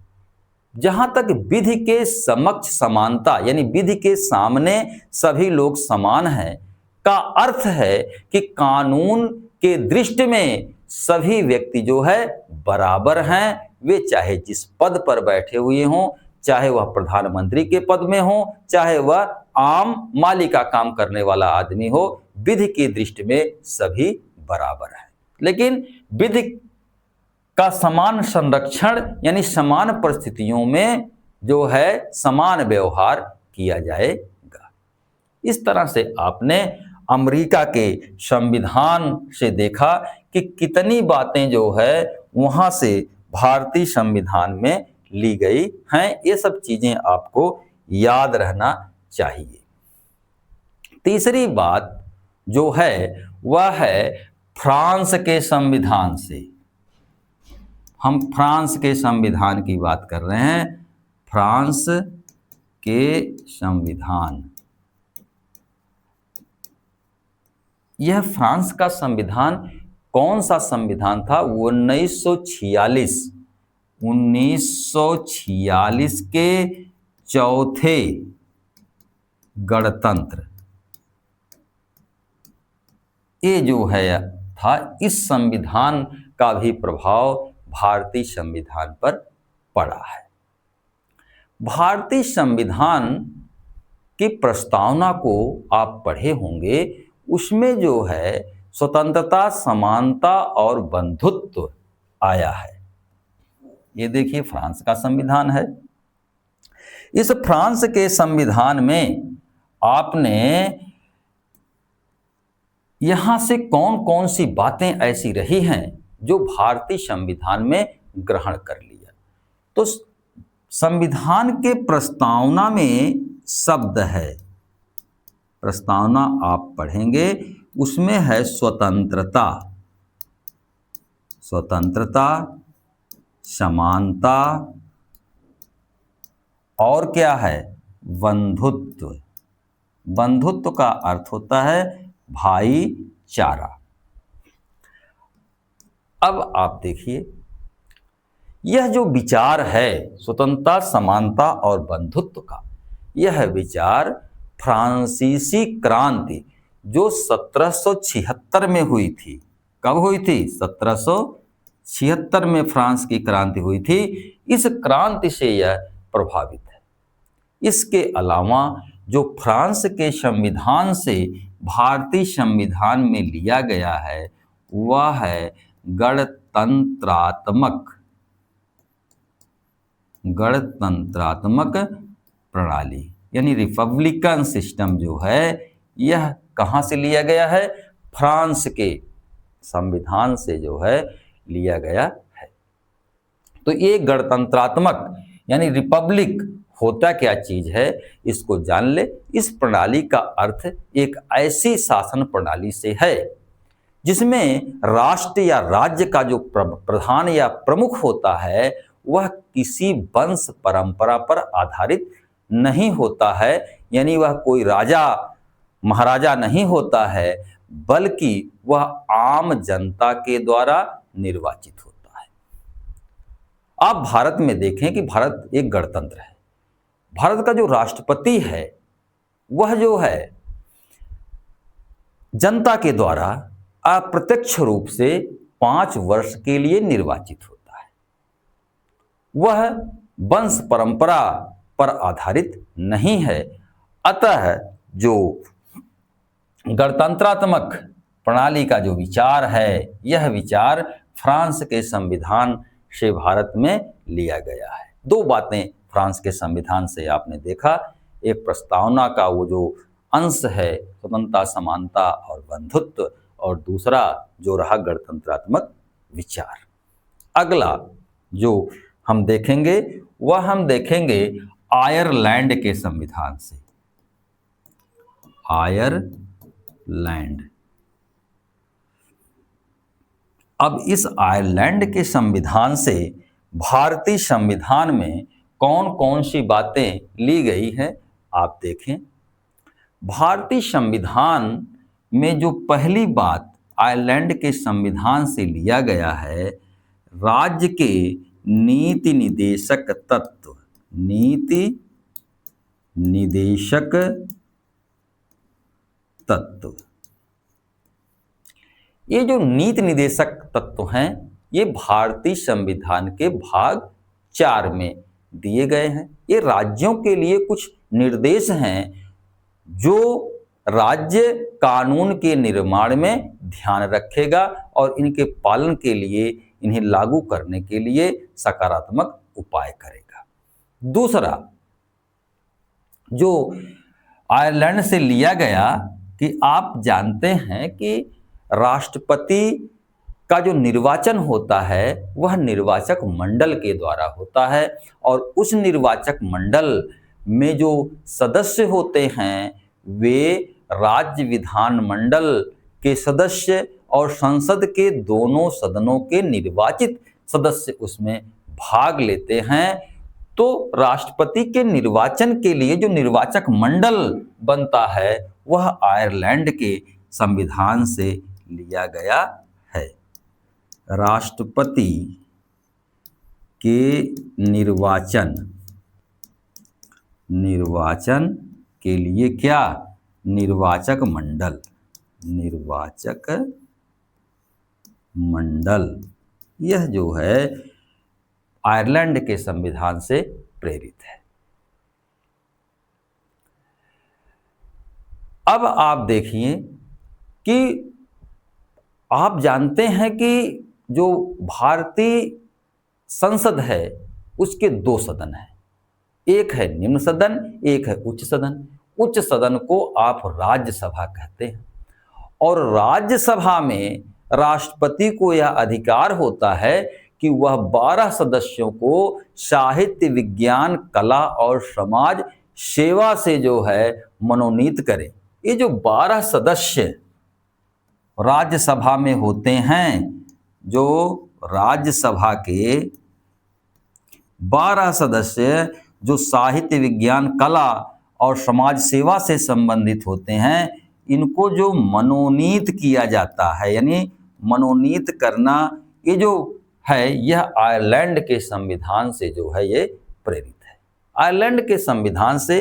जहां तक विधि के समक्ष समानता यानी विधि के सामने सभी लोग समान हैं का अर्थ है कि कानून के दृष्टि में सभी व्यक्ति जो है बराबर हैं, वे चाहे जिस पद पर बैठे हुए हों, चाहे वह प्रधानमंत्री के पद में हो, चाहे वह आम माली का काम करने वाला आदमी हो, विधि की दृष्टि में सभी बराबर हैं। लेकिन विधि का समान संरक्षण यानी समान परिस्थितियों में जो है समान व्यवहार किया जाएगा। इस तरह से आपने अमेरिका के संविधान से देखा कि कितनी बातें जो है वहां से भारतीय संविधान में ली गई हैं। ये सब चीजें आपको याद रहना चाहिए। तीसरी बात जो है वह है फ्रांस के संविधान से। हम फ्रांस के संविधान की बात कर रहे हैं। फ्रांस के संविधान, यह फ्रांस का संविधान कौन सा संविधान था? वो 1946 के चौथे गणतंत्र, ये जो है था, इस संविधान का भी प्रभाव भारतीय संविधान पर पड़ा है। भारतीय संविधान की प्रस्तावना को आप पढ़े होंगे, उसमें जो है स्वतंत्रता, समानता और बंधुत्व आया है। ये देखिए फ्रांस का संविधान है। इस फ्रांस के संविधान में आपने यहां से कौन कौन सी बातें ऐसी रही हैं जो भारतीय संविधान में ग्रहण कर लिया? तो संविधान के प्रस्तावना में शब्द है, प्रस्तावना आप पढ़ेंगे, उसमें है स्वतंत्रता, स्वतंत्रता, समानता और क्या है? बंधुत्व। बंधुत्व का अर्थ होता है भाईचारा। अब आप देखिए, यह जो विचार है स्वतंत्रता, समानता और बंधुत्व का, यह विचार फ्रांसीसी क्रांति जो 1776 में हुई थी। कब हुई थी? 1776 में फ्रांस की क्रांति हुई थी। इस क्रांति से यह प्रभावित है। इसके अलावा जो फ्रांस के संविधान से भारतीय संविधान में लिया गया है वह है गणतंत्रात्मक प्रणाली यानी रिपब्लिकन सिस्टम जो है, यह कहाँ से लिया गया है? फ्रांस के संविधान से जो है लिया गया है। तो ये गणतंत्रात्मक यानी रिपब्लिक होता क्या चीज है, इसको जान ले। इस प्रणाली का अर्थ एक ऐसी शासन प्रणाली से है जिसमें राष्ट्र या राज्य का जो प्रधान या प्रमुख होता है वह किसी वंश परंपरा पर आधारित नहीं होता है, यानी वह कोई राजा महाराजा नहीं होता है, बल्कि वह आम जनता के द्वारा निर्वाचित होता है। आप भारत में देखें कि भारत एक गणतंत्र है। भारत का जो राष्ट्रपति है वह जो है जनता के द्वारा अप्रत्यक्ष रूप से 5 वर्ष के लिए निर्वाचित होता है। वह वंश परंपरा पर आधारित नहीं है। अतः जो गणतंत्रात्मक प्रणाली का जो विचार है, यह विचार फ्रांस के संविधान से भारत में लिया गया है। 2 बातें फ्रांस के संविधान से आपने देखा, एक प्रस्तावना का वो जो अंश है स्वतंत्रता, समानता और बंधुत्व, और दूसरा जो रहा गणतंत्रात्मक विचार। अगला जो हम देखेंगे वह हम देखेंगे आयरलैंड के संविधान से। आयरलैंड, अब इस आयरलैंड के संविधान से भारतीय संविधान में कौन कौन सी बातें ली गई हैं आप देखें। भारतीय संविधान में जो पहली बात आयरलैंड के संविधान से लिया गया है, राज्य के नीति निदेशक तत्व, नीति निदेशक तत्व। ये जो नीति निदेशक तत्व हैं ये भारतीय संविधान के भाग 4 में दिए गए हैं। ये राज्यों के लिए कुछ निर्देश हैं जो राज्य कानून के निर्माण में ध्यान रखेगा और इनके पालन के लिए, इन्हें लागू करने के लिए सकारात्मक उपाय करेगा। दूसरा जो आयरलैंड से लिया गया कि आप जानते हैं कि राष्ट्रपति का जो निर्वाचन होता है वह निर्वाचक मंडल के द्वारा होता है और उस निर्वाचक मंडल में जो सदस्य होते हैं वे राज्य विधानमंडल के सदस्य और संसद के दोनों सदनों के निर्वाचित सदस्य उसमें भाग लेते हैं। तो राष्ट्रपति के निर्वाचन के लिए जो निर्वाचक मंडल बनता है वह आयरलैंड के संविधान से लिया गया है। राष्ट्रपति के निर्वाचन के लिए क्या? निर्वाचक मंडल यह जो है आयरलैंड के संविधान से प्रेरित है। अब आप देखिए कि आप जानते हैं कि जो भारतीय संसद है उसके 2 सदन हैं, एक है निम्न सदन, एक है उच्च सदन। उच्च सदन को आप राज्यसभा कहते हैं और राज्यसभा में राष्ट्रपति को यह अधिकार होता है कि वह 12 सदस्यों को साहित्य, विज्ञान, कला और समाज सेवा से जो है मनोनीत करे। ये जो 12 सदस्य राज्यसभा में होते हैं, जो राज्यसभा के 12 सदस्य जो साहित्य, विज्ञान, कला और समाज सेवा से संबंधित होते हैं, इनको जो मनोनीत किया जाता है, यानी मनोनीत करना, ये जो है यह आयरलैंड के संविधान से जो है ये प्रेरित है। आयरलैंड के संविधान से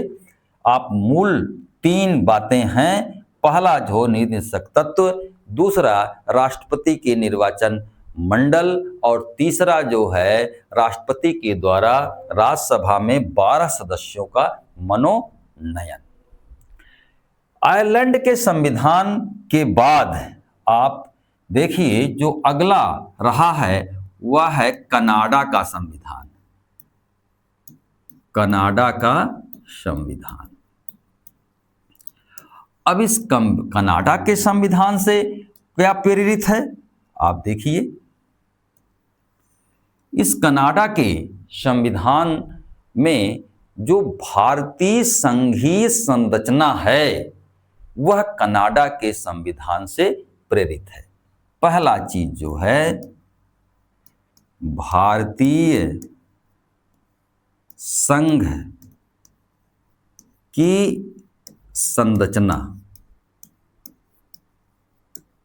आप मूल 3 बातें हैं। पहला जो नीति निदेशक तत्व, दूसरा राष्ट्रपति के निर्वाचन मंडल और तीसरा जो है राष्ट्रपति के द्वारा राज्यसभा में 12 सदस्यों का मनोनयन। आयरलैंड के संविधान के बाद आप देखिए जो अगला रहा है वह है कनाडा का संविधान। कनाडा का संविधान। अब इस कनाडा के संविधान से क्या प्रेरित है? आप देखिए, इस कनाडा के संविधान में जो भारतीय संघीय संरचना है वह कनाडा के संविधान से प्रेरित है। पहला चीज जो है भारतीय संघ की संरचना,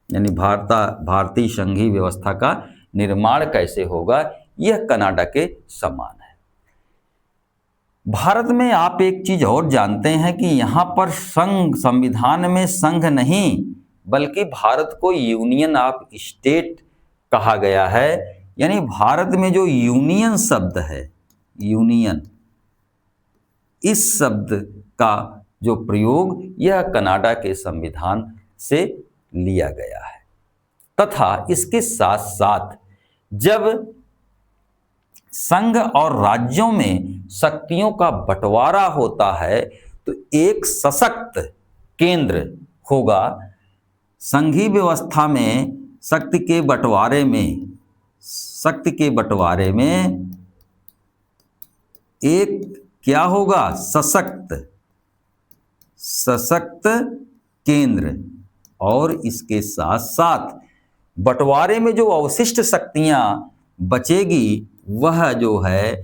यानी भारतीय संघीय व्यवस्था का निर्माण कैसे होगा, यह कनाडा के समान है। भारत में आप एक चीज और जानते हैं कि यहां पर संघ, संविधान में संघ नहीं बल्कि भारत को यूनियन ऑफ स्टेट कहा गया है। यानी भारत में जो यूनियन शब्द है, यूनियन, इस शब्द का जो प्रयोग यह कनाडा के संविधान से लिया गया है। तथा इसके साथ साथ जब संघ और राज्यों में शक्तियों का बंटवारा होता है तो एक सशक्त केंद्र होगा। संघीय व्यवस्था में शक्ति के बंटवारे में एक क्या होगा? सशक्त केंद्र, और इसके साथ साथ बंटवारे में जो अवशिष्ट शक्तियां बचेगी वह जो है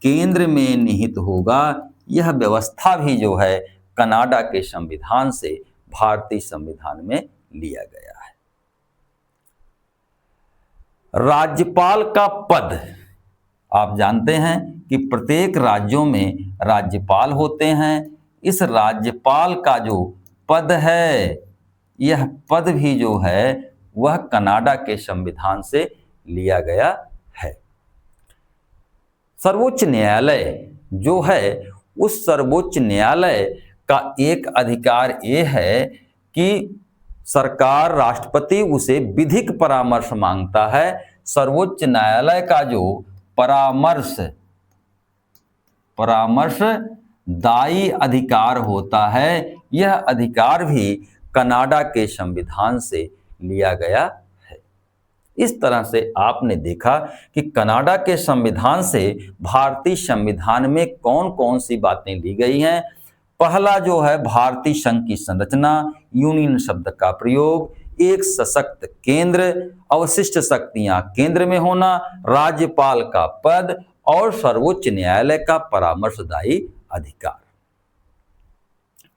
केंद्र में निहित होगा। यह व्यवस्था भी जो है कनाडा के संविधान से भारतीय संविधान में लिया गया है। राज्यपाल का पद आप जानते हैं कि प्रत्येक राज्यों में राज्यपाल होते हैं। इस राज्यपाल का जो पद है, यह पद भी जो है वह कनाडा के संविधान से लिया गया है। सर्वोच्च न्यायालय जो है, उस सर्वोच्च न्यायालय का एक अधिकार ये है कि सरकार, राष्ट्रपति उसे विधिक परामर्श मांगता है। सर्वोच्च न्यायालय का जो परामर्शदायी अधिकार होता है, यह अधिकार भी कनाडा के संविधान से लिया गया है। इस तरह से आपने देखा कि कनाडा के संविधान से भारतीय संविधान में कौन कौन सी बातें ली गई हैं। पहला जो है, भारतीय संघ की संरचना, यूनियन शब्द का प्रयोग, एक सशक्त केंद्र, अवशिष्ट शक्तियां केंद्र में होना, राज्यपाल का पद और सर्वोच्च न्यायालय का परामर्शदायी अधिकार।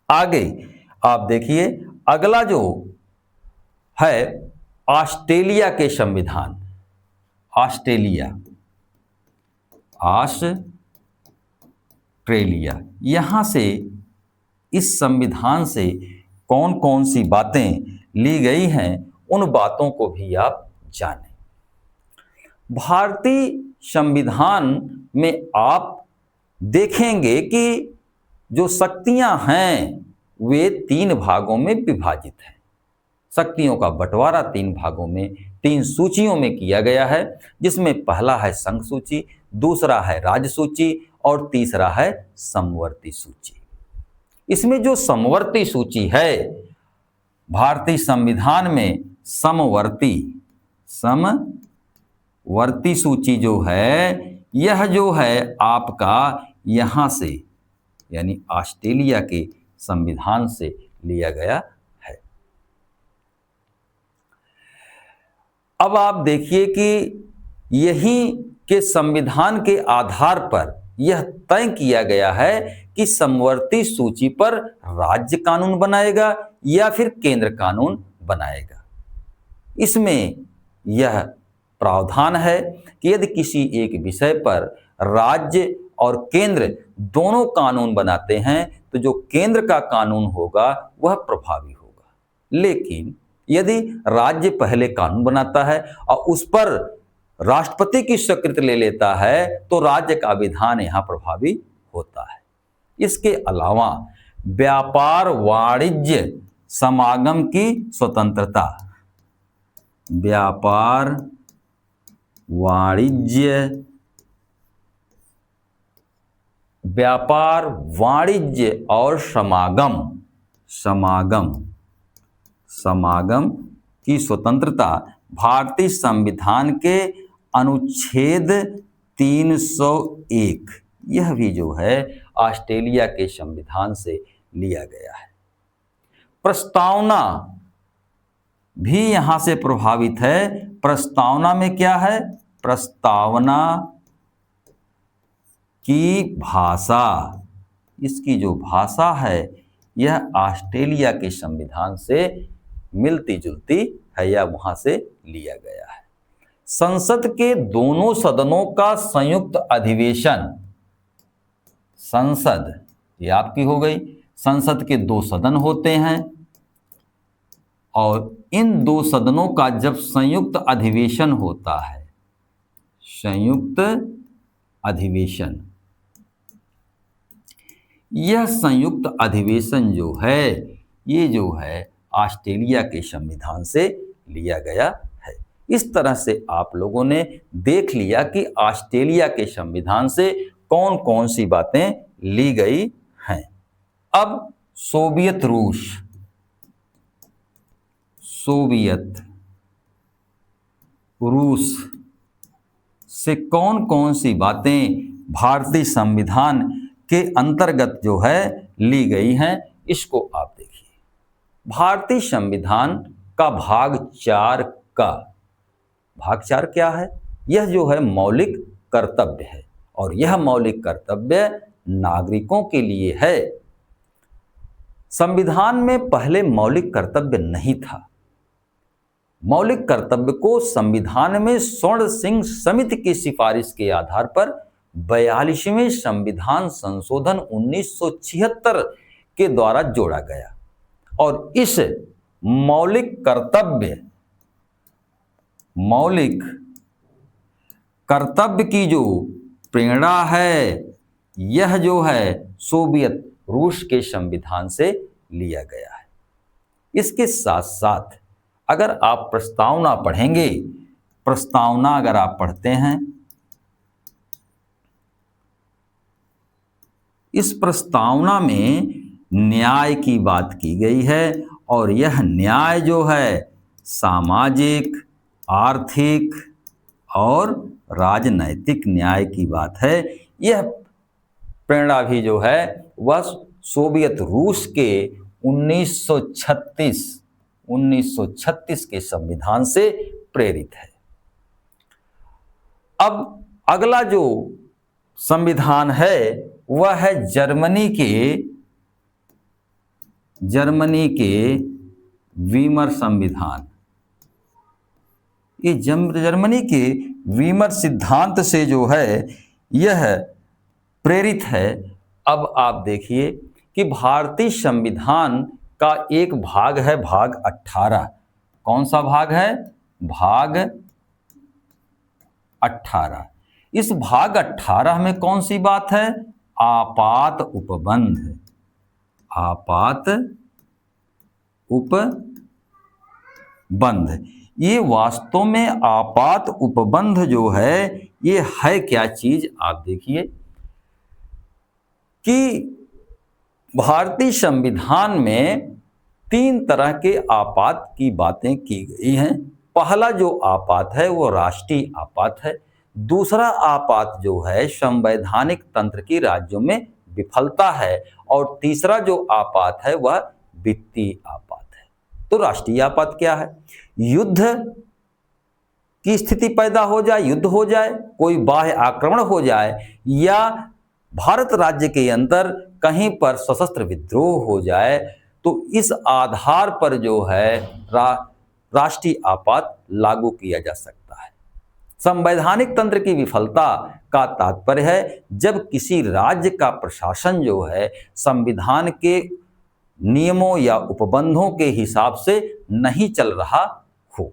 आगे आप देखिए, अगला जो है ऑस्ट्रेलिया के संविधान। ऑस्ट्रेलिया, यहां से इस संविधान से कौन कौन सी बातें ली गई हैं, उन बातों को भी आप जानें। भारतीय संविधान में आप देखेंगे कि जो शक्तियां हैं वे 3 भागों में विभाजित हैं। शक्तियों का बंटवारा 3 भागों में, 3 सूचियों में किया गया है, जिसमें पहला है संघ सूची, दूसरा है राज्य सूची और तीसरा है समवर्ती सूची। इसमें जो समवर्ती सूची है, भारतीय संविधान में समवर्ती सूची जो है, यह जो है आपका यहां से यानी ऑस्ट्रेलिया के संविधान से लिया गया है। अब आप देखिए कि यही के संविधान के आधार पर यह तय किया गया है कि समवर्ती सूची पर राज्य कानून बनाएगा या फिर केंद्र कानून बनाएगा। इसमें यह प्रावधान है कि यदि किसी एक विषय पर राज्य और केंद्र दोनों कानून बनाते हैं तो जो केंद्र का कानून होगा वह प्रभावी होगा। लेकिन यदि राज्य पहले कानून बनाता है और उस पर राष्ट्रपति की स्वीकृति ले लेता है तो राज्य का विधान यहां प्रभावी होता है। इसके अलावा व्यापार वाणिज्य समागम की स्वतंत्रता, व्यापार वाणिज्य और समागम की स्वतंत्रता भारतीय संविधान के अनुच्छेद 301, यह भी जो है ऑस्ट्रेलिया के संविधान से लिया गया है। प्रस्तावना भी यहां से प्रभावित है। प्रस्तावना में क्या है? प्रस्तावना की भाषा, इसकी जो भाषा है यह ऑस्ट्रेलिया के संविधान से मिलती जुलती है या वहां से लिया गया है। संसद के दोनों सदनों का संयुक्त अधिवेशन, संसद ये आपकी हो गई, संसद के 2 सदन होते हैं और इन 2 सदनों का जब संयुक्त अधिवेशन होता है, संयुक्त अधिवेशन, यह संयुक्त अधिवेशन जो है ये जो है ऑस्ट्रेलिया के संविधान से लिया गया है। इस तरह से आप लोगों ने देख लिया कि ऑस्ट्रेलिया के संविधान से कौन कौन सी बातें ली गई हैं। अब सोवियत रूस से कौन कौन सी बातें भारतीय संविधान के अंतर्गत जो है ली गई हैं, इसको आप देखिए। भारतीय संविधान का भाग 4 क्या है? यह जो है मौलिक कर्तव्य है और यह मौलिक कर्तव्य नागरिकों के लिए है। संविधान में पहले मौलिक कर्तव्य नहीं था। मौलिक कर्तव्य को संविधान में स्वर्ण सिंह समिति की सिफारिश के आधार पर 42वें संविधान संशोधन 1976 के द्वारा जोड़ा गया और इस मौलिक कर्तव्य की जो प्रेरणा है, यह जो है सोवियत रूस के संविधान से लिया गया है। इसके साथ साथ अगर आप प्रस्तावना पढ़ेंगे, प्रस्तावना अगर आप पढ़ते हैं, इस प्रस्तावना में न्याय की बात की गई है और यह न्याय जो है सामाजिक, आर्थिक और राजनैतिक न्याय की बात है। यह प्रेरणा भी जो है वह सोवियत रूस के 1936 के संविधान से प्रेरित है। अब अगला जो संविधान है वह है जर्मनी के वीमर संविधान। ये जर्मनी के वीमर सिद्धांत से जो है यह प्रेरित है। अब आप देखिए कि भारतीय संविधान का एक भाग है भाग 18। कौन सा भाग है? भाग 18। इस भाग 18 में कौन सी बात है? आपात उपबंध। आपात उपबंध। ये वास्तव में आपात उपबंध जो है ये है क्या चीज? आप देखिए कि भारतीय संविधान में 3 तरह के आपात की बातें की गई हैं। पहला जो आपात है वो राष्ट्रीय आपात है। दूसरा आपात जो है संवैधानिक तंत्र की राज्यों में विफलता है और तीसरा जो आपात है वह वित्तीय आपात है। तो राष्ट्रीय आपात क्या है? युद्ध की स्थिति पैदा हो जाए, युद्ध हो जाए, कोई बाह्य आक्रमण हो जाए या भारत राज्य के अंदर कहीं पर सशस्त्र विद्रोह हो जाए, तो इस आधार पर जो है राष्ट्रीय आपात लागू किया जा सकता है। संवैधानिक तंत्र की विफलता का तात्पर्य है जब किसी राज्य का प्रशासन जो है संविधान के नियमों या उपबंधों के हिसाब से नहीं चल रहा हो।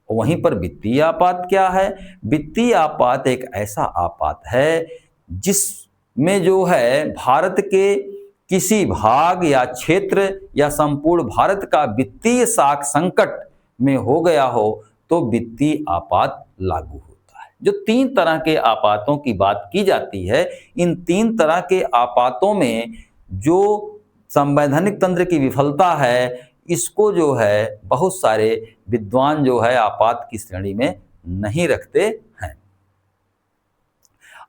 वहीं पर वित्तीय आपात क्या है? वित्तीय आपात एक ऐसा आपात है जिसमें जो है भारत के किसी भाग या क्षेत्र या संपूर्ण भारत का वित्तीय साख संकट में हो गया हो तो वित्तीय आपात लागू होता है। जो 3 तरह के आपातों की बात की जाती है, इन 3 तरह के आपातों में जो संवैधानिक तंत्र की विफलता है, इसको जो है बहुत सारे विद्वान जो है आपात की श्रेणी में नहीं रखते हैं।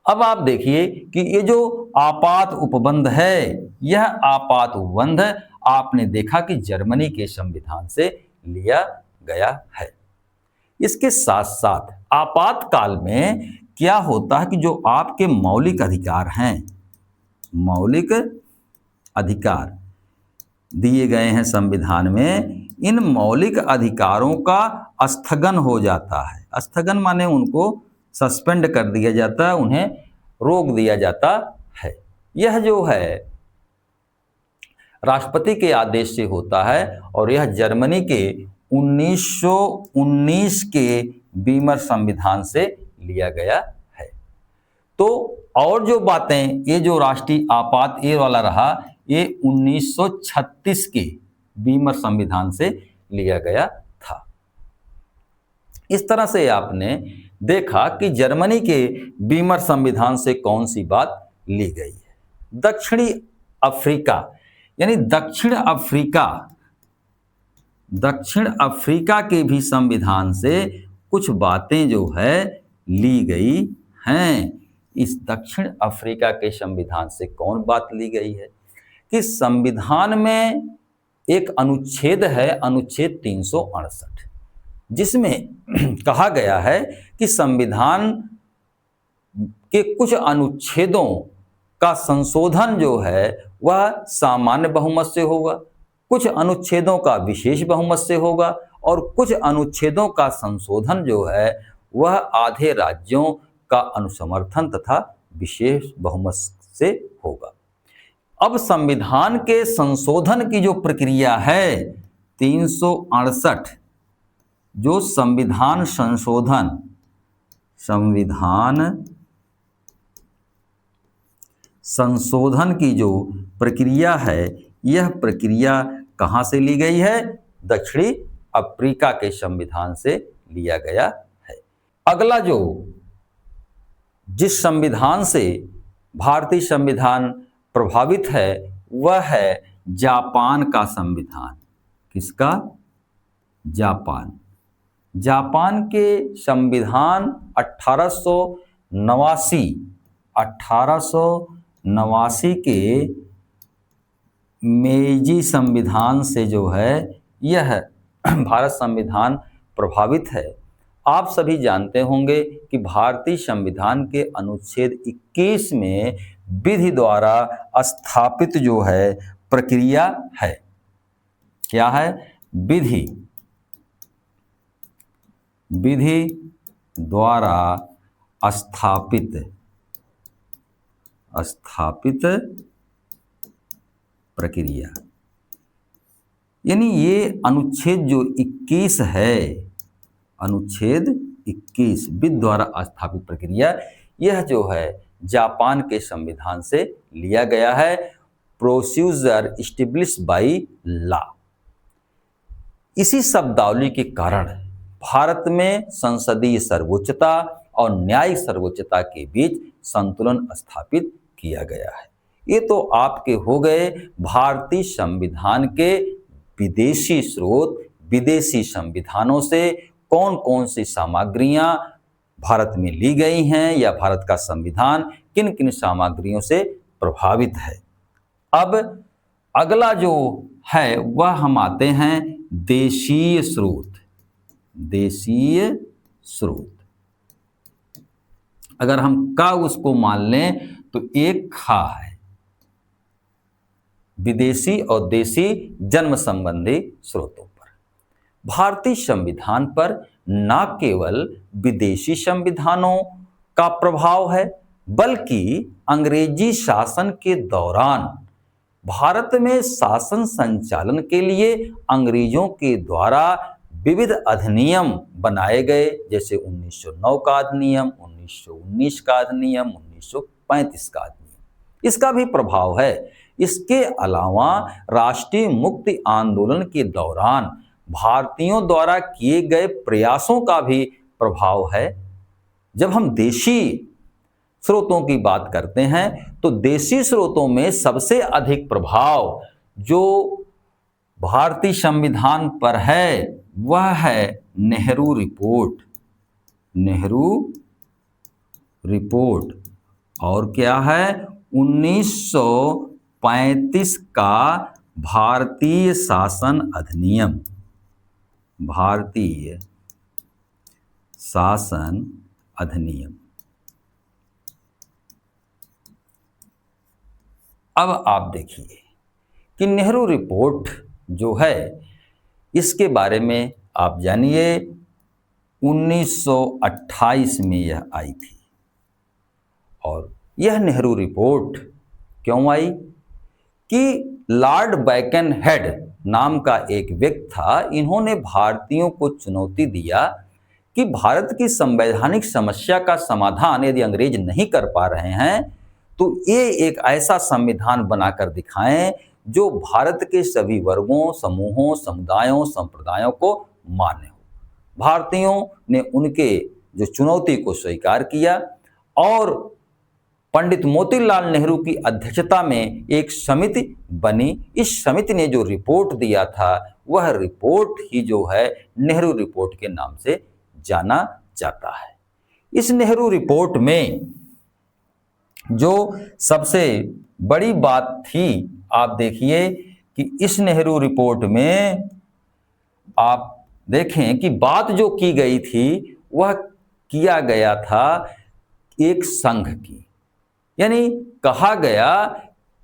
अब आप देखिए कि ये जो आपात उपबंध है, यह आपात उपबंध आपने देखा कि जर्मनी के संविधान से लिया गया है। इसके साथ साथ आपातकाल में क्या होता है कि जो आपके मौलिक अधिकार हैं, मौलिक अधिकार दिए गए हैं संविधान में, इन मौलिक अधिकारों का स्थगन हो जाता है। स्थगन माने उनको सस्पेंड कर दिया जाता है, उन्हें रोक दिया जाता है। यह जो है राष्ट्रपति के आदेश से होता है और यह जर्मनी के 1919 के वीमर संविधान से लिया गया है। तो और जो बातें, ये जो राष्ट्रीय आपात ये वाला रहा, ये 1936 के वीमर संविधान से लिया गया था। इस तरह से आपने देखा कि जर्मनी के वीमर संविधान से कौन सी बात ली गई है। दक्षिणी अफ्रीका यानी दक्षिण अफ्रीका के भी संविधान से कुछ बातें जो है ली गई हैं। इस दक्षिण अफ्रीका के संविधान से कौन बात ली गई है कि संविधान में एक अनुच्छेद है, अनुच्छेद 368, जिसमें कहा गया है कि संविधान के कुछ अनुच्छेदों का संशोधन जो है वह सामान्य बहुमत से होगा, कुछ अनुच्छेदों का विशेष बहुमत से होगा और कुछ अनुच्छेदों का संशोधन जो है वह आधे राज्यों का अनुसमर्थन तथा विशेष बहुमत से होगा। अब संविधान के संशोधन की जो प्रक्रिया है 368 जो संविधान संशोधन की जो प्रक्रिया है यह प्रक्रिया कहाँ से ली गई है? दक्षिणी अफ्रीका के संविधान से लिया गया है। अगला जो जिस संविधान से भारतीय संविधान प्रभावित है वह है जापान का संविधान। किसका? जापान के संविधान 1889 के मेइजी संविधान से जो है यह भारत संविधान प्रभावित है। आप सभी जानते होंगे कि भारतीय संविधान के अनुच्छेद 21 में विधि द्वारा स्थापित जो है प्रक्रिया है। क्या है? विधि द्वारा स्थापित प्रक्रिया, यानी ये अनुच्छेद जो 21 है, अनुच्छेद 21 विधि द्वारा स्थापित प्रक्रिया, यह जो है जापान के संविधान से लिया गया है। Procedure established by law. इसी शब्दावली के कारण भारत में संसदीय सर्वोच्चता और न्यायिक सर्वोच्चता के बीच संतुलन स्थापित किया गया है। ये तो आपके हो गए भारतीय संविधान के विदेशी स्रोत, विदेशी संविधानों से कौन कौन सी सामग्रियां भारत में ली गई हैं या भारत का संविधान किन किन सामग्रियों से प्रभावित है। अब अगला जो है वह हम आते हैं देशीय स्रोत। अगर हम का उसको मान लें तो एक खा है, विदेशी और देशी जन्म संबंधी स्रोतों पर। भारतीय संविधान पर न केवल विदेशी संविधानों का प्रभाव है बल्कि अंग्रेजी शासन के दौरान भारत में शासन संचालन के लिए अंग्रेजों के द्वारा विविध अधिनियम बनाए गए, जैसे 1909 का अधिनियम, 1919 का अधिनियम, 1935 का अधिनियम। इसका भी प्रभाव है। इसके अलावा राष्ट्रीय मुक्ति आंदोलन के दौरान भारतीयों द्वारा किए गए प्रयासों का भी प्रभाव है। जब हम देशी स्रोतों की बात करते हैं तो देशी स्रोतों में सबसे अधिक प्रभाव जो भारतीय संविधान पर है वह है नेहरू रिपोर्ट और क्या है 1935 का भारतीय शासन अधिनियम। अब आप देखिए कि नेहरू रिपोर्ट जो है इसके बारे में आप जानिए 1928 में यह आई थी। और यह नेहरू रिपोर्ट क्यों आई कि लॉर्ड बेकनहेड नाम का एक व्यक्ति था, इन्होंने भारतीयों को चुनौती दिया कि भारत की संवैधानिक समस्या का समाधान यदि अंग्रेज नहीं कर पा रहे हैं तो ये एक ऐसा संविधान बनाकर दिखाएं जो भारत के सभी वर्गों, समूहों, समुदायों, संप्रदायों को मान्य हो। भारतीयों ने उनके जो चुनौती को स्वीकार किया और पंडित मोतीलाल नेहरू की अध्यक्षता में एक समिति बनी। इस समिति ने जो रिपोर्ट दिया था वह रिपोर्ट ही जो है नेहरू रिपोर्ट के नाम से जाना जाता है। इस नेहरू रिपोर्ट में जो सबसे बड़ी बात थी, आप देखिए कि इस नेहरू रिपोर्ट में आप देखें कि बात जो की गई थी वह किया गया था एक संघ की, यानी कहा गया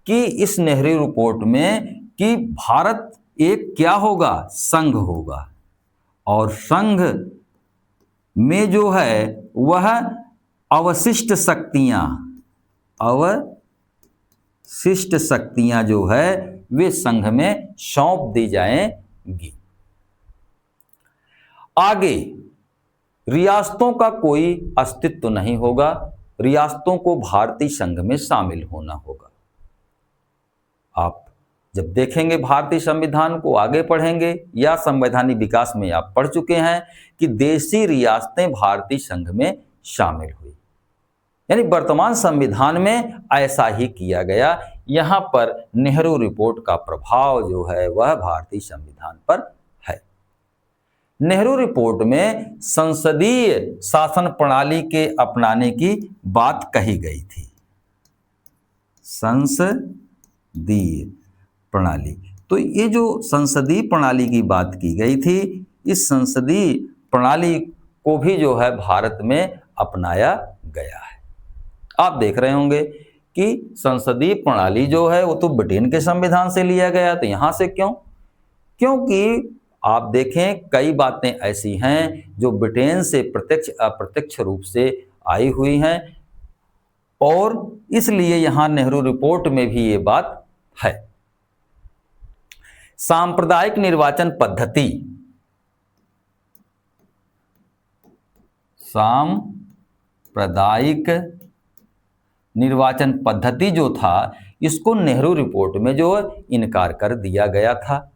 कि इस नेहरू रिपोर्ट में कि भारत एक क्या होगा, संघ होगा और संघ में जो है वह अवशिष्ट शक्तियां जो है वे संघ में सौंप दी जाएंगी। आगे रियासतों का कोई अस्तित्व नहीं होगा, रियासतों को भारतीय संघ में शामिल होना होगा। आप जब देखेंगे भारतीय संविधान को, आगे पढ़ेंगे या संवैधानिक विकास में आप पढ़ चुके हैं कि देशी रियासतें भारतीय संघ में शामिल हुई, यानी वर्तमान संविधान में ऐसा ही किया गया। यहां पर नेहरू रिपोर्ट का प्रभाव जो है वह भारतीय संविधान पर है। नेहरू रिपोर्ट में संसदीय शासन प्रणाली के अपनाने की बात कही गई थी। संसदीय प्रणाली, तो ये जो संसदीय प्रणाली की बात की गई थी, इस संसदीय प्रणाली को भी जो है भारत में अपनाया गया है। आप देख रहे होंगे कि संसदीय प्रणाली जो है वो तो ब्रिटेन के संविधान से लिया गया, तो यहां से क्यों? क्योंकि आप देखें कई बातें ऐसी हैं जो ब्रिटेन से प्रत्यक्ष अप्रत्यक्ष रूप से आई हुई हैं, और इसलिए यहां नेहरू रिपोर्ट में भी ये बात है। सांप्रदायिक निर्वाचन पद्धति, सांप्रदायिक निर्वाचन पद्धति जो था, इसको नेहरू रिपोर्ट में जो इनकार कर दिया गया था,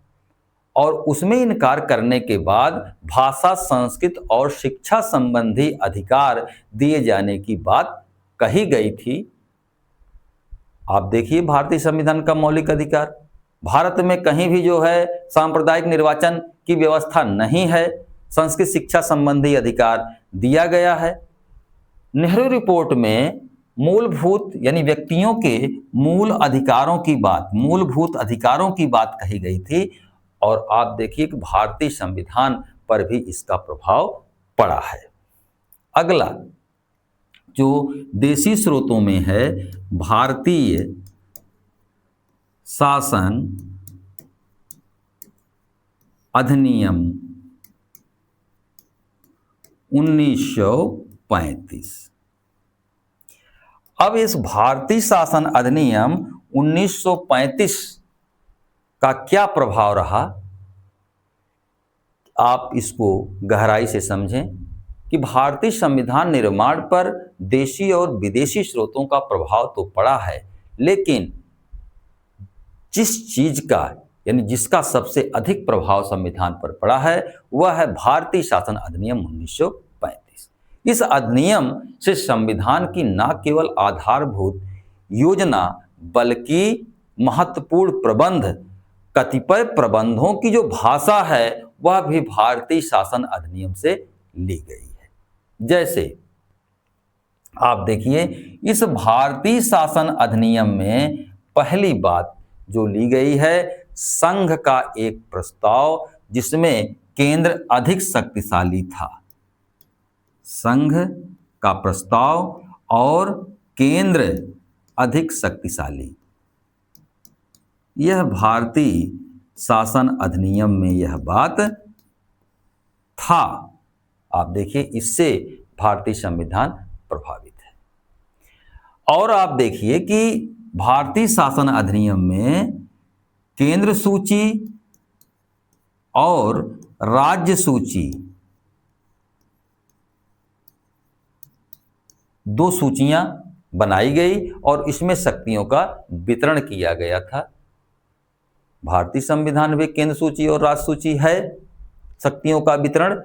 और उसमें इनकार करने के बाद भाषा, संस्कृत और शिक्षा संबंधी अधिकार दिए जाने की बात कही गई थी। आप देखिए भारतीय संविधान का मौलिक अधिकार, भारत में कहीं भी जो है सांप्रदायिक निर्वाचन की व्यवस्था नहीं है, संस्कृत शिक्षा संबंधी अधिकार दिया गया है। नेहरू रिपोर्ट में मूलभूत यानी व्यक्तियों के मूलभूत अधिकारों की बात कही गई थी, और आप देखिए कि भारतीय संविधान पर भी इसका प्रभाव पड़ा है। अगला जो देशी स्रोतों में है, भारतीय शासन अधिनियम 1935। अब इस भारतीय शासन अधिनियम 1935 का क्या प्रभाव रहा, आप इसको गहराई से समझें कि भारतीय संविधान निर्माण पर देशी और विदेशी स्रोतों का प्रभाव तो पड़ा है, लेकिन जिस चीज का यानी जिसका सबसे अधिक प्रभाव संविधान पर पड़ा है वह है भारतीय शासन अधिनियम 1935। इस अधिनियम से संविधान की न केवल आधारभूत योजना बल्कि महत्वपूर्ण प्रबंध, कतिपय प्रबंधों की जो भाषा है वह भी भारतीय शासन अधिनियम से ली गई है। जैसे आप देखिए इस भारतीय शासन अधिनियम में पहली बात जो ली गई है, संघ का एक प्रस्ताव जिसमें केंद्र अधिक शक्तिशाली था। संघ का प्रस्ताव और केंद्र अधिक शक्तिशाली, यह भारतीय शासन अधिनियम में यह बात था। आप देखिए इससे भारतीय संविधान प्रभावित है। और आप देखिए कि भारतीय शासन अधिनियम में केंद्र सूची और राज्य सूची, दो सूचियां बनाई गई और इसमें शक्तियों का वितरण किया गया था। भारतीय संविधान में केंद्र सूची और राज्य सूची है, शक्तियों का वितरण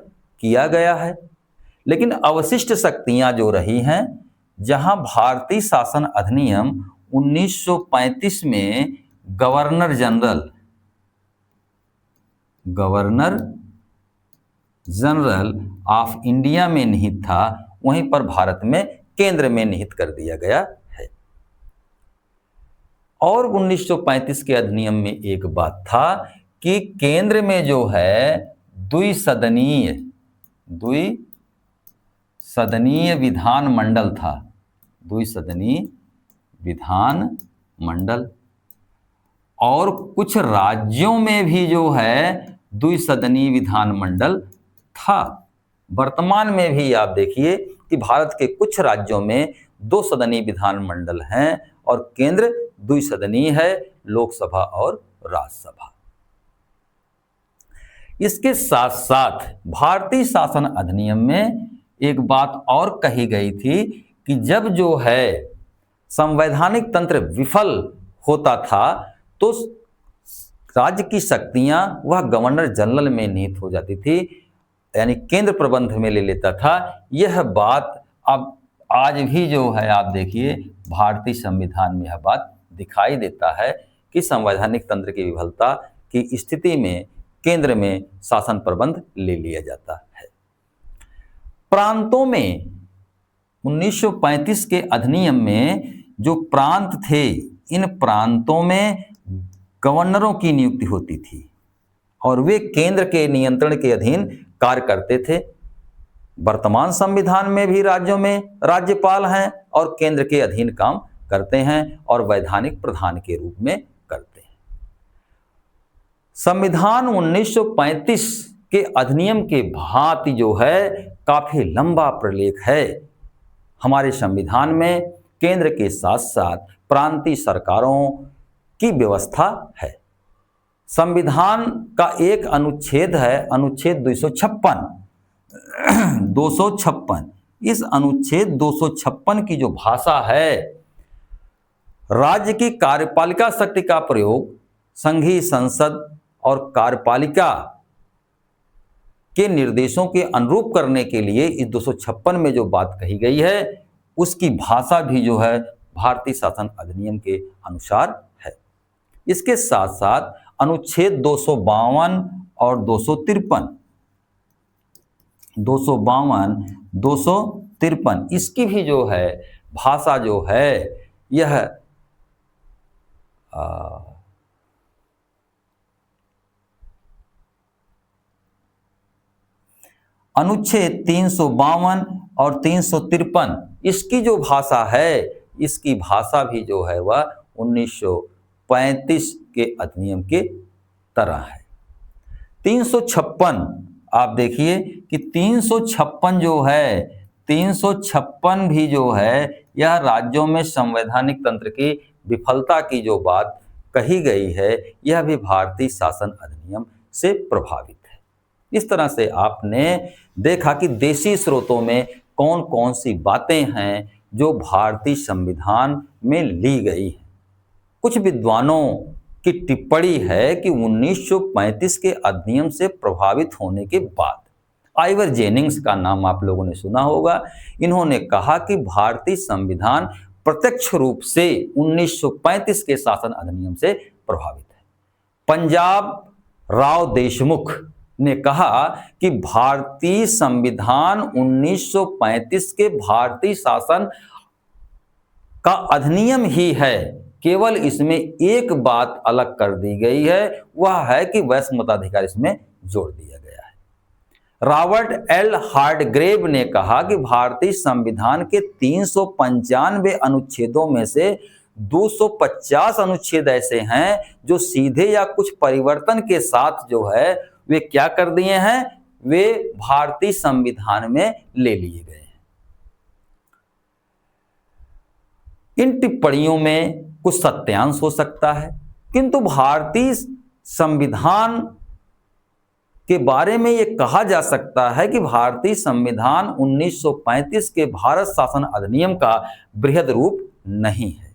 किया गया है, लेकिन अवशिष्ट शक्तियां जो रही हैं, जहां भारतीय शासन अधिनियम 1935 में गवर्नर जनरल ऑफ इंडिया में निहित था, वहीं पर भारत में केंद्र में निहित कर दिया गया है। और 1935 के अधिनियम में एक बात था कि केंद्र में जो है द्विसदनीय विधान मंडल था, द्विसदनीय विधान मंडल, और कुछ राज्यों में भी जो है द्विसदनीय विधान मंडल था। वर्तमान में भी आप देखिए कि भारत के कुछ राज्यों में 2 सदनीय विधानमंडल हैं और केंद्र द्विसदनीय है, लोकसभा और राज्यसभा। इसके साथ साथ भारतीय शासन अधिनियम में एक बात और कही गई थी कि जब जो है संवैधानिक तंत्र विफल होता था तो राज्य की शक्तियां वह गवर्नर जनरल में निहित हो जाती थी, यानी केंद्र प्रबंध में ले लेता था। यह बात अब आज भी जो है आप देखिए भारतीय संविधान में यह बात दिखाई देता है कि संवैधानिक तंत्र की विफलता की स्थिति में केंद्र में शासन प्रबंध ले लिया जाता है। प्रांतों में 1935 के अधिनियम में जो प्रांत थे, इन प्रांतों में गवर्नरों की नियुक्ति होती थी और वे केंद्र के नियंत्रण के अधीन कार्य करते थे। वर्तमान संविधान में भी राज्यों में राज्यपाल हैं और केंद्र के अधीन काम करते हैं और वैधानिक प्रधान के रूप में करते हैं। संविधान 1935 के अधिनियम के भांति जो है काफी लंबा प्रलेख है। हमारे संविधान में केंद्र के साथ साथ प्रांतीय सरकारों की व्यवस्था है। संविधान का एक अनुच्छेद है, अनुच्छेद 256। इस अनुच्छेद 256 की जो भाषा है, राज्य की कार्यपालिका शक्ति का प्रयोग संघीय संसद और कार्यपालिका के निर्देशों के अनुरूप करने के लिए इस 256 में जो बात कही गई है उसकी भाषा भी जो है भारतीय शासन अधिनियम के अनुसार है। इसके साथ साथ अनुच्छेद 252 और 253 इसकी भी जो है भाषा जो है यह अनुच्छेद 352 और 353 इसकी जो भाषा है, इसकी भाषा भी जो है वह 1935 के अधिनियम के तरह है। 356 आप देखिए कि 356 जो है, 356 भी जो है यह राज्यों में संवैधानिक तंत्र की विफलता की जो बात कही गई है, यह भी भारतीय शासन अधिनियम से प्रभावित है। इस तरह से आपने देखा कि देशी स्रोतों में कौन कौन सी बातें हैं जो भारतीय संविधान में ली गई हैं। कुछ विद्वानों की टिप्पणी है कि 1935 के अधिनियम से प्रभावित होने के बाद, आइवर जेनिंग्स का नाम आप लोगों ने सुना होगा, इन्होंने कहा कि भारतीय संविधान प्रत्यक्ष रूप से 1935 के शासन अधिनियम से प्रभावित है। पंजाब राव देशमुख ने कहा कि भारतीय संविधान 1935 के भारतीय शासन का अधिनियम ही है, केवल इसमें एक बात अलग कर दी गई है, वह है कि वैश्य मताधिकार इसमें जोड़ दिया गया है। रॉबर्ट एल हार्डग्रेव ने कहा कि भारतीय संविधान के 395 अनुच्छेदों में से 250 अनुच्छेद ऐसे हैं जो सीधे या कुछ परिवर्तन के साथ जो है वे क्या कर दिए हैं, वे भारतीय संविधान में ले लिए गए हैं। इन टिप्पणियों में कुछ सत्यांश हो सकता है, किंतु भारतीय संविधान के बारे में यह कहा जा सकता है कि भारतीय संविधान 1935 के भारत शासन अधिनियम का बृहद रूप नहीं है।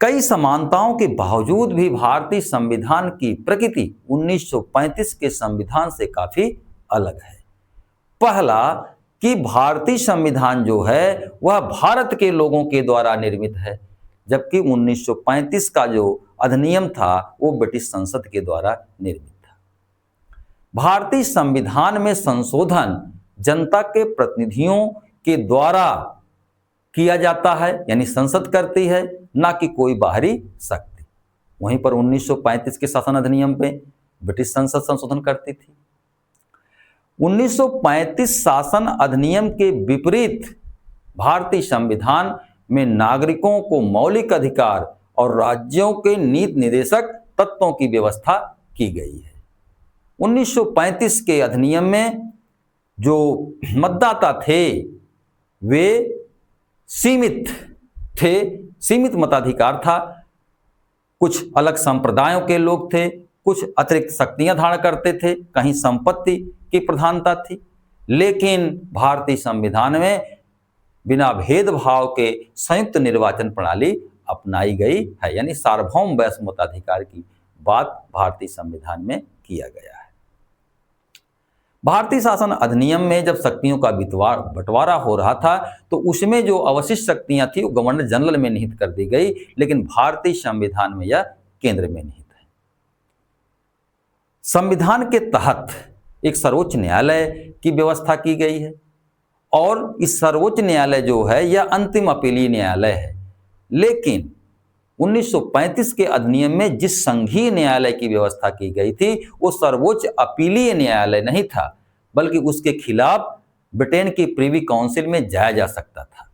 कई समानताओं के बावजूद भी भारतीय संविधान की प्रकृति 1935 के संविधान से काफी अलग है। पहला कि भारतीय संविधान जो है वह भारत के लोगों के द्वारा निर्मित है, जबकि 1935 का जो अधिनियम था वो ब्रिटिश संसद के द्वारा निर्मित था। भारतीय संविधान में संशोधन जनता के प्रतिनिधियों के द्वारा किया जाता है, यानी संसद करती है, ना कि कोई बाहरी शक्ति। वहीं पर 1935 के शासन अधिनियम पे ब्रिटिश संसद संशोधन करती थी। 1935 शासन अधिनियम के विपरीत भारतीय संविधान में नागरिकों को मौलिक अधिकार और राज्यों के नीति निर्देशक तत्वों की व्यवस्था की गई है। 1935 के अधिनियम में जो मतदाता थे वे सीमित थे, सीमित मताधिकार था। कुछ अलग संप्रदायों के लोग थे, कुछ अतिरिक्त शक्तियां धारण करते थे, कहीं संपत्ति की प्रधानता थी। लेकिन भारतीय संविधान में बिना भेदभाव के संयुक्त निर्वाचन प्रणाली अपनाई गई है, यानी सार्वभौम वैश्व मताधिकार की बात भारतीय संविधान में किया गया है। भारतीय शासन अधिनियम में जब शक्तियों का बंटवारा हो रहा था तो उसमें जो अवशिष्ट शक्तियां थी वो गवर्नर जनरल में निहित कर दी गई, लेकिन भारतीय संविधान में यह केंद्र में निहित है। संविधान के तहत एक सर्वोच्च न्यायालय की व्यवस्था की गई है और इस सर्वोच्च न्यायालय जो है यह अंतिम अपीलीय न्यायालय है। लेकिन 1935 के अधिनियम में जिस संघीय न्यायालय की व्यवस्था की गई थी वो सर्वोच्च अपीलीय न्यायालय नहीं था, बल्कि उसके खिलाफ ब्रिटेन की प्रिवी काउंसिल में जाया जा सकता था।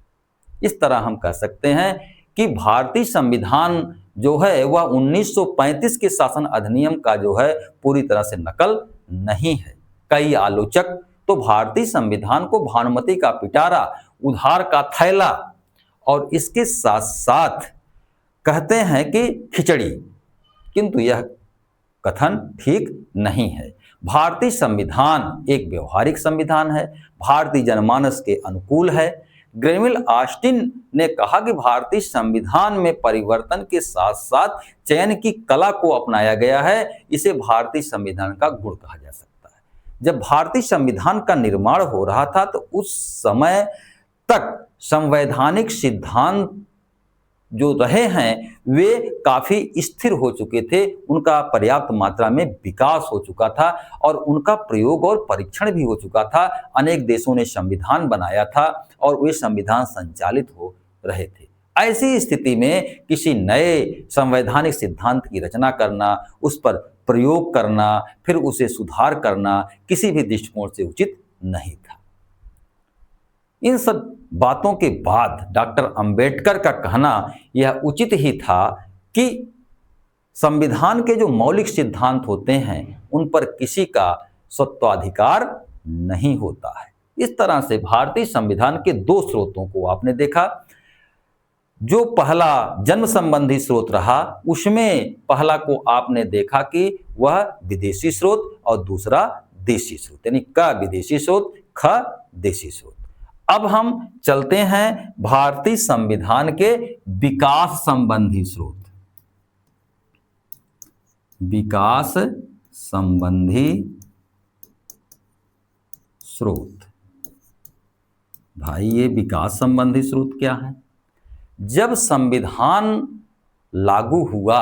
इस तरह हम कह सकते हैं कि भारतीय संविधान जो है वह 1935 के शासन अधिनियम का जो है पूरी तरह से नकल नहीं है। कई आलोचक तो भारतीय संविधान को भानुमति का पिटारा, उधार का थैला और इसके साथ साथ कहते हैं कि खिचड़ी, किंतु यह कथन ठीक नहीं है। भारतीय संविधान एक व्यवहारिक संविधान है, भारतीय जनमानस के अनुकूल है। ग्रेमिल ऑस्टिन ने कहा कि भारतीय संविधान में परिवर्तन के साथ साथ चयन की कला को अपनाया गया है, इसे भारतीय संविधान का गुण कहा जा सकता है। जब भारतीय संविधान का निर्माण हो रहा था तो उस समय तक संवैधानिक सिद्धांत जो रहे हैं वे काफी स्थिर हो चुके थे, उनका पर्याप्त मात्रा में विकास हो चुका था और उनका प्रयोग और परीक्षण भी हो चुका था। अनेक देशों ने संविधान बनाया था और वे संविधान संचालित हो रहे थे। ऐसी स्थिति में किसी नए संवैधानिक सिद्धांत की रचना करना, उस पर प्रयोग करना, फिर उसे सुधार करना किसी भी दृष्टिकोण से उचित नहीं था। इन सब बातों के बाद डॉक्टर अंबेडकर का कहना यह उचित ही था कि संविधान के जो मौलिक सिद्धांत होते हैं उन पर किसी का स्वत्वाधिकार नहीं होता है। इस तरह से भारतीय संविधान के दो स्रोतों को आपने देखा। जो पहला जन्म संबंधी स्रोत रहा उसमें पहला को आपने देखा कि वह विदेशी स्रोत और दूसरा देशी स्रोत, यानी क विदेशी स्रोत ख देशी स्रोत। अब हम चलते हैं भारतीय संविधान के विकास संबंधी स्रोत। विकास संबंधी स्रोत, भाई ये विकास संबंधी स्रोत क्या है? जब संविधान लागू हुआ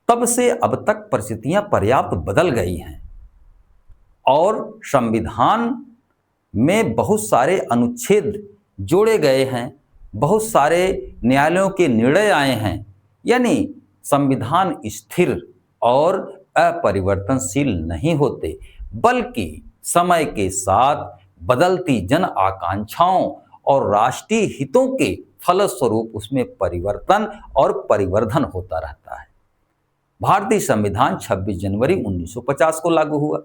तब से अब तक परिस्थितियां पर्याप्त बदल गई हैं और संविधान में बहुत सारे अनुच्छेद जोड़े गए हैं, बहुत सारे न्यायालयों के निर्णय आए हैं, यानी संविधान स्थिर और अपरिवर्तनशील नहीं होते, बल्कि समय के साथ बदलती जन आकांक्षाओं और राष्ट्रीय हितों के फलस्वरूप उसमें परिवर्तन और परिवर्धन होता रहता है। भारतीय संविधान 26 जनवरी 1950 को लागू हुआ।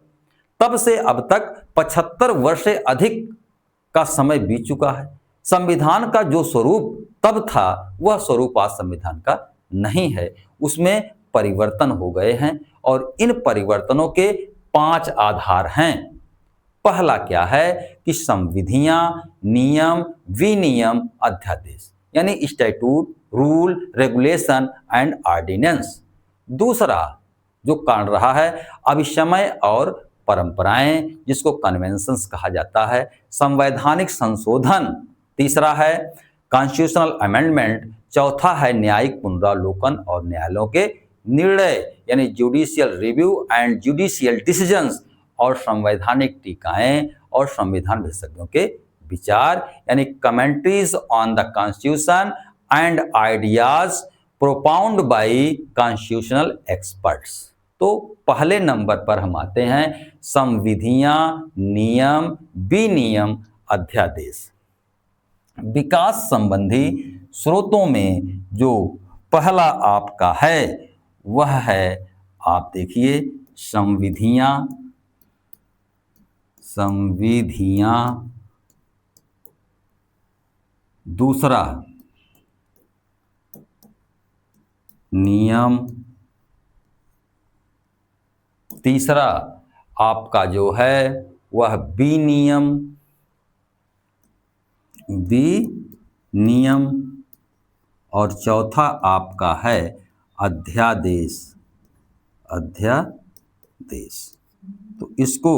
तब से अब तक 75 वर्ष से अधिक का समय बीत चुका है। संविधान का जो स्वरूप तब था वह स्वरूप आज संविधान का नहीं है, उसमें परिवर्तन हो गए हैं और इन परिवर्तनों के 5 आधार हैं। पहला क्या है कि संविधियां, नियम, विनियम, अध्यादेश, यानी statute, rule, regulation and ordinance. दूसरा जो कारण रहा है अभिसमय और परंपराएं, जिसको कन्वेंशंस कहा जाता है। संवैधानिक संशोधन तीसरा है, कॉन्स्टिट्यूशनल अमेंडमेंट चौथा है, न्यायिक पुनरावलोकन और न्यायालयों के निर्णय यानी judicial review and judicial decisions और संवैधानिक टीकाएं और संविधान विशेषज्ञों के विचार यानी commentaries on the constitution and ideas propound by constitutional experts. तो पहले नंबर पर हम आते हैं संविधियां, नियम, विनियम, अध्यादेश। विकास संबंधी स्रोतों में जो पहला आपका है वह है, आप देखिए, संविधियां दूसरा नियम, तीसरा आपका जो है वह विनियम और चौथा आपका है अध्यादेश। तो इसको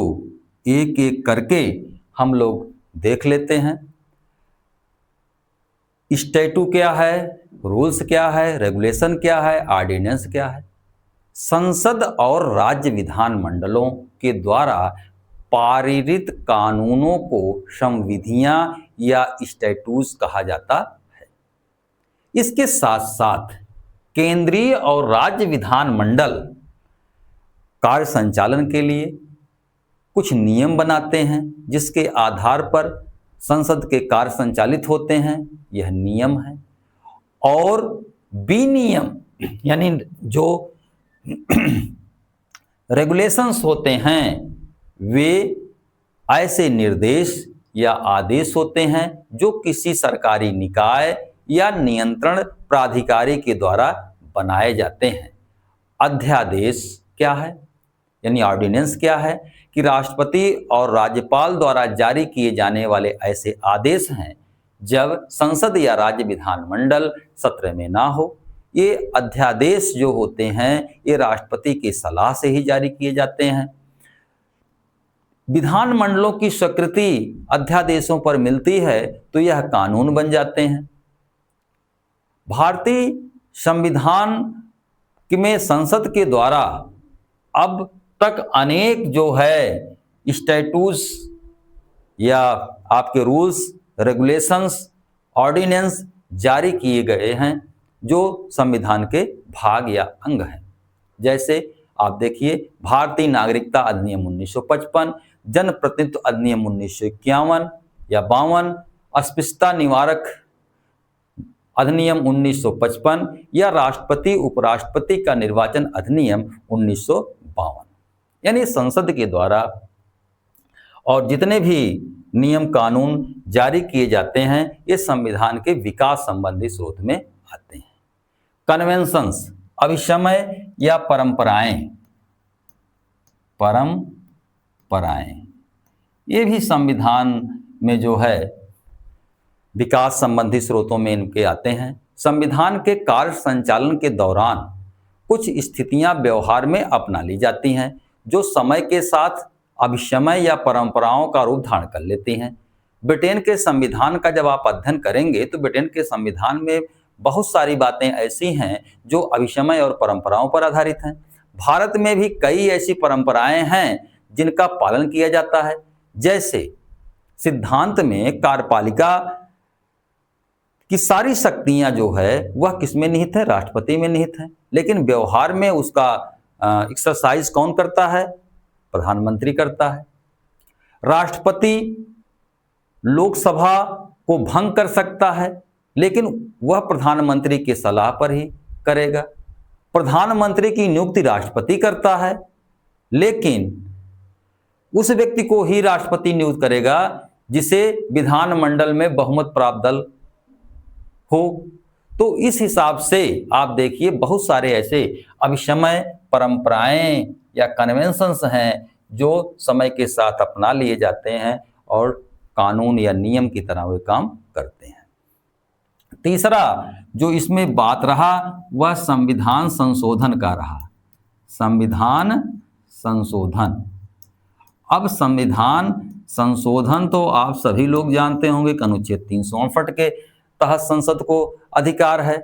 एक एक करके हम लोग देख लेते हैं। स्टैटू क्या है, रूल्स क्या है, रेगुलेशन क्या है, ऑर्डिनेंस क्या है। संसद और राज्य विधान मंडलों के द्वारा पारित कानूनों को संविधियां या स्टैट्यूट्स कहा जाता है। इसके साथ साथ केंद्रीय और राज्य विधान मंडल कार्य संचालन के लिए कुछ नियम बनाते हैं, जिसके आधार पर संसद के कार्य संचालित होते हैं, यह नियम है। और विनियम यानी जो रेगुलेशंस होते हैं वे ऐसे निर्देश या आदेश होते हैं जो किसी सरकारी निकाय या नियंत्रण प्राधिकारी के द्वारा बनाए जाते हैं। अध्यादेश क्या है यानी ऑर्डिनेंस क्या है कि राष्ट्रपति और राज्यपाल द्वारा जारी किए जाने वाले ऐसे आदेश हैं जब संसद या राज्य विधानमंडल सत्र में ना हो। ये अध्यादेश जो होते हैं ये राष्ट्रपति की सलाह से ही जारी किए जाते हैं। विधानमंडलों की स्वीकृति अध्यादेशों पर मिलती है तो यह कानून बन जाते हैं। भारतीय संविधान में संसद के द्वारा अब तक अनेक जो है स्टैट्यूट्स या आपके रूल्स, रेगुलेशंस, ऑर्डिनेंस जारी किए गए हैं जो संविधान के भाग या अंग हैं। जैसे आप देखिए भारतीय नागरिकता अधिनियम 1955, जन प्रतिनिधित्व अधिनियम 1951 या 52, अस्पृश्यता निवारक अधिनियम 1955 या राष्ट्रपति उपराष्ट्रपति का निर्वाचन अधिनियम 1952। यानी संसद के द्वारा और जितने भी नियम कानून जारी किए जाते हैं ये संविधान के विकास संबंधी स्रोत में आते हैं। कन्वेंशंस अभिसमय या परंपराएं ये भी संविधान में जो है विकास संबंधी स्रोतों में इनके आते हैं। संविधान के कार्य संचालन के दौरान कुछ स्थितियां व्यवहार में अपना ली जाती हैं जो समय के साथ अभिसमय या परंपराओं का रूप धारण कर लेती हैं। ब्रिटेन के संविधान का जब आप अध्ययन करेंगे तो ब्रिटेन के संविधान में बहुत सारी बातें ऐसी हैं जो अभिसमय और परंपराओं पर आधारित हैं। भारत में भी कई ऐसी परंपराएं हैं जिनका पालन किया जाता है। जैसे सिद्धांत में कार्यपालिका की सारी शक्तियां जो है वह किसमें निहित है, राष्ट्रपति में निहित है, लेकिन व्यवहार में उसका एक्सरसाइज कौन करता है, प्रधानमंत्री करता है। राष्ट्रपति लोकसभा को भंग कर सकता है लेकिन वह प्रधानमंत्री की सलाह पर ही करेगा। प्रधानमंत्री की नियुक्ति राष्ट्रपति करता है लेकिन उस व्यक्ति को ही राष्ट्रपति नियुक्त करेगा जिसे विधानमंडल में बहुमत प्राप्त दल हो। तो इस हिसाब से आप देखिए बहुत सारे ऐसे अभिसमय, परंपराएं या कन्वेंशंस हैं जो समय के साथ अपना लिए जाते हैं और कानून या नियम की तरह वे काम करते हैं। तीसरा जो इसमें बात रहा वह संविधान संशोधन का रहा। संविधान संशोधन, अब संविधान संशोधन तो आप सभी लोग जानते होंगे कि अनुच्छेद 368 के तहत संसद को अधिकार है।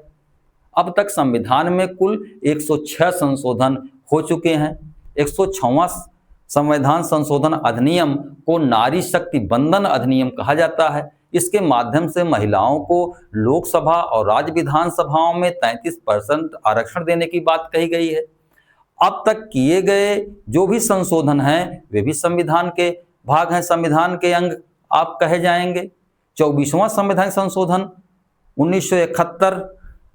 अब तक संविधान में कुल 106 संशोधन हो चुके हैं। 106वां संविधान संशोधन अधिनियम को नारी शक्ति बंधन अधिनियम कहा जाता है। इसके माध्यम से महिलाओं को लोकसभा और राज्य विधानसभाओं में 33% आरक्षण देने की बात कही गई है। अब तक किए गए जो भी संशोधन हैं वे भी संविधान के भाग हैं, संविधान के अंग आप कहे जाएंगे। 24वां संविधान संशोधन 1971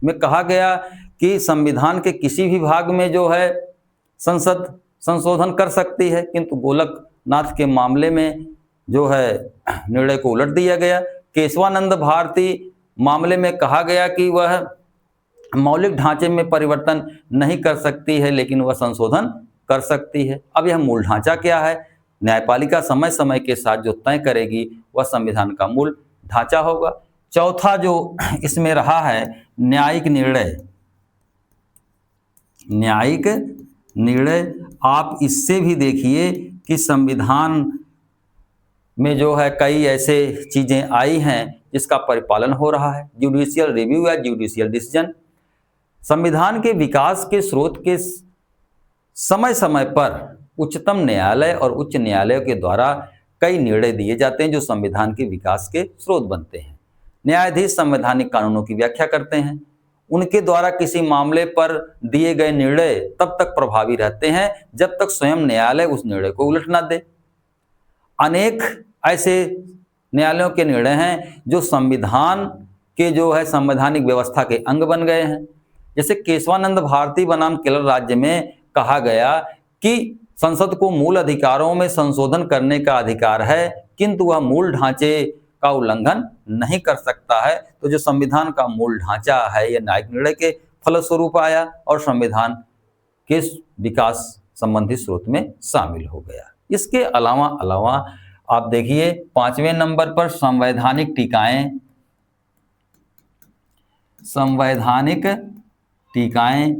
में कहा गया कि संविधान के किसी भी भाग में जो है संसद संशोधन कर सकती है, किंतु गोलकनाथ के मामले में जो है निर्णय को उलट दिया गया। केशवानंद भारती मामले में कहा गया कि वह मौलिक ढांचे में परिवर्तन नहीं कर सकती है, लेकिन वह संशोधन कर सकती है। अब यह मूल ढांचा क्या है? न्यायपालिका समय समय के साथ जो तय करेगी वह संविधान का मूल ढांचा होगा। चौथा जो इसमें रहा है न्यायिक निर्णय। न्यायिक निर्णय आप इससे भी देखिए कि संविधान में जो है कई ऐसे चीजें आई हैं जिसका परिपालन हो रहा है। जुडिशियल रिव्यू या जुडिशियल डिसीजन, संविधान के विकास के स्रोत के समय समय पर उच्चतम न्यायालय और उच्च न्यायालयों के द्वारा कई निर्णय दिए जाते हैं जो संविधान के विकास के स्रोत बनते हैं। न्यायाधीश संवैधानिक कानूनों की व्याख्या करते हैं। उनके द्वारा किसी मामले पर दिए गए निर्णय तब तक प्रभावी रहते हैं जब तक स्वयं न्यायालय उस निर्णय को उलट ना दे। अनेक ऐसे न्यायालयों के निर्णय हैं जो संविधान के जो है संवैधानिक व्यवस्था के अंग बन गए हैं। जैसे केशवानंद भारती बनाम केरल राज्य में कहा गया कि संसद को मूल अधिकारों में संशोधन करने का अधिकार है, किंतु वह मूल ढांचे का उल्लंघन नहीं कर सकता है। तो जो संविधान का मूल ढांचा है यह न्यायिक निर्णय के फलस्वरूप आया और संविधान के विकास संबंधी स्रोत में शामिल हो गया। इसके अलावा आप देखिए 5वें नंबर पर संवैधानिक टीकाएं। संवैधानिक टीकाएं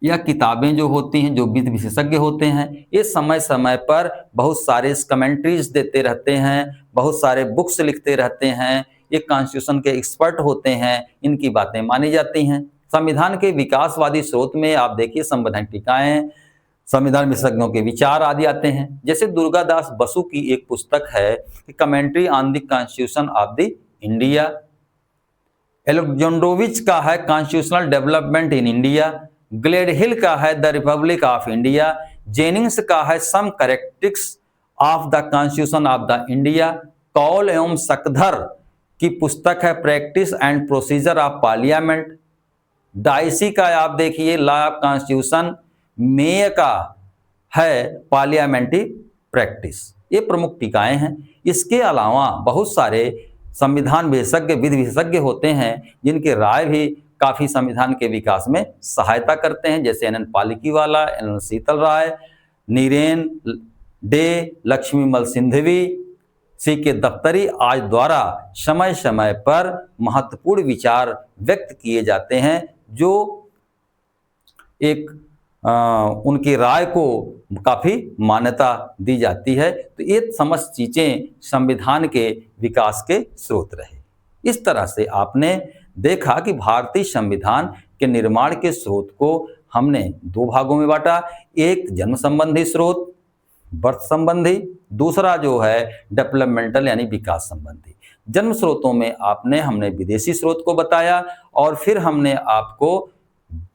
या किताबें जो होती हैं, जो विधि विशेषज्ञ होते हैं, ये समय समय पर बहुत सारे कमेंट्रीज देते रहते हैं, बहुत सारे बुक्स लिखते रहते हैं। ये कॉन्स्टिट्यूशन के एक्सपर्ट होते हैं, इनकी बातें मानी जाती हैं। संविधान के विकासवादी स्रोत में आप देखिए संवैधानिक टीकाएं, संविधान विशेषज्ञों के विचार आदि आते हैं। जैसे दुर्गादास बसु की एक पुस्तक है commentary on the constitution of the India, Alexandrowicz का है constitutional development in India, Gledhill का है the republic of India, Jennings का है some characteristics of the constitution of the India, Kaul एवं सकधर की पुस्तक है practice and procedure of parliament, Dicey का आप देखिए लॉ ऑफ कॉन्स्टिट्यूशन, मेय का है पार्लियामेंट्री प्रैक्टिस। ये प्रमुख टीकाएं हैं। इसके अलावा बहुत सारे संविधान विशेषज्ञ, विधि विशेषज्ञ होते हैं जिनके राय भी काफी संविधान के विकास में सहायता करते हैं। जैसे NN पालिकीवाला, NN शीतल राय, नीरेन डे, लक्ष्मीमल सिंघवी, CK दफ्तरी आज द्वारा समय समय पर महत्वपूर्ण विचार व्यक्त किए जाते हैं जो एक उनकी राय को काफी मान्यता दी जाती है। तो ये समस्त चीजें संविधान के विकास के स्रोत रहे। इस तरह से आपने देखा कि भारतीय संविधान के निर्माण के स्रोत को हमने दो भागों में बांटा। एक जन्म संबंधी स्रोत, बर्थ संबंधी, दूसरा जो है डेवलपमेंटल यानी विकास संबंधी। जन्म स्रोतों में हमने विदेशी स्रोत को बताया और फिर हमने आपको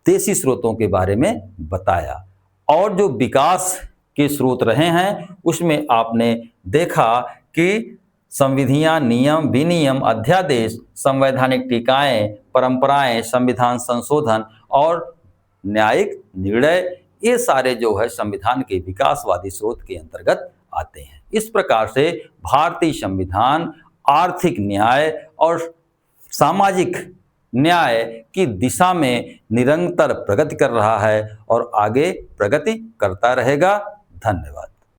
देशी स्रोतों के बारे में बताया। और जो विकास के स्रोत रहे हैं उसमें आपने देखा कि संविधियां, नियम, विनियम, अध्यादेश, संवैधानिक टीकाएं, परंपराएं, संविधान संशोधन और न्यायिक निर्णय, ये सारे जो है संविधान के विकासवादी स्रोत के अंतर्गत आते हैं। इस प्रकार से भारतीय संविधान आर्थिक न्याय और सामाजिक न्याय की दिशा में निरंतर प्रगति कर रहा है और आगे प्रगति करता रहेगा। धन्यवाद।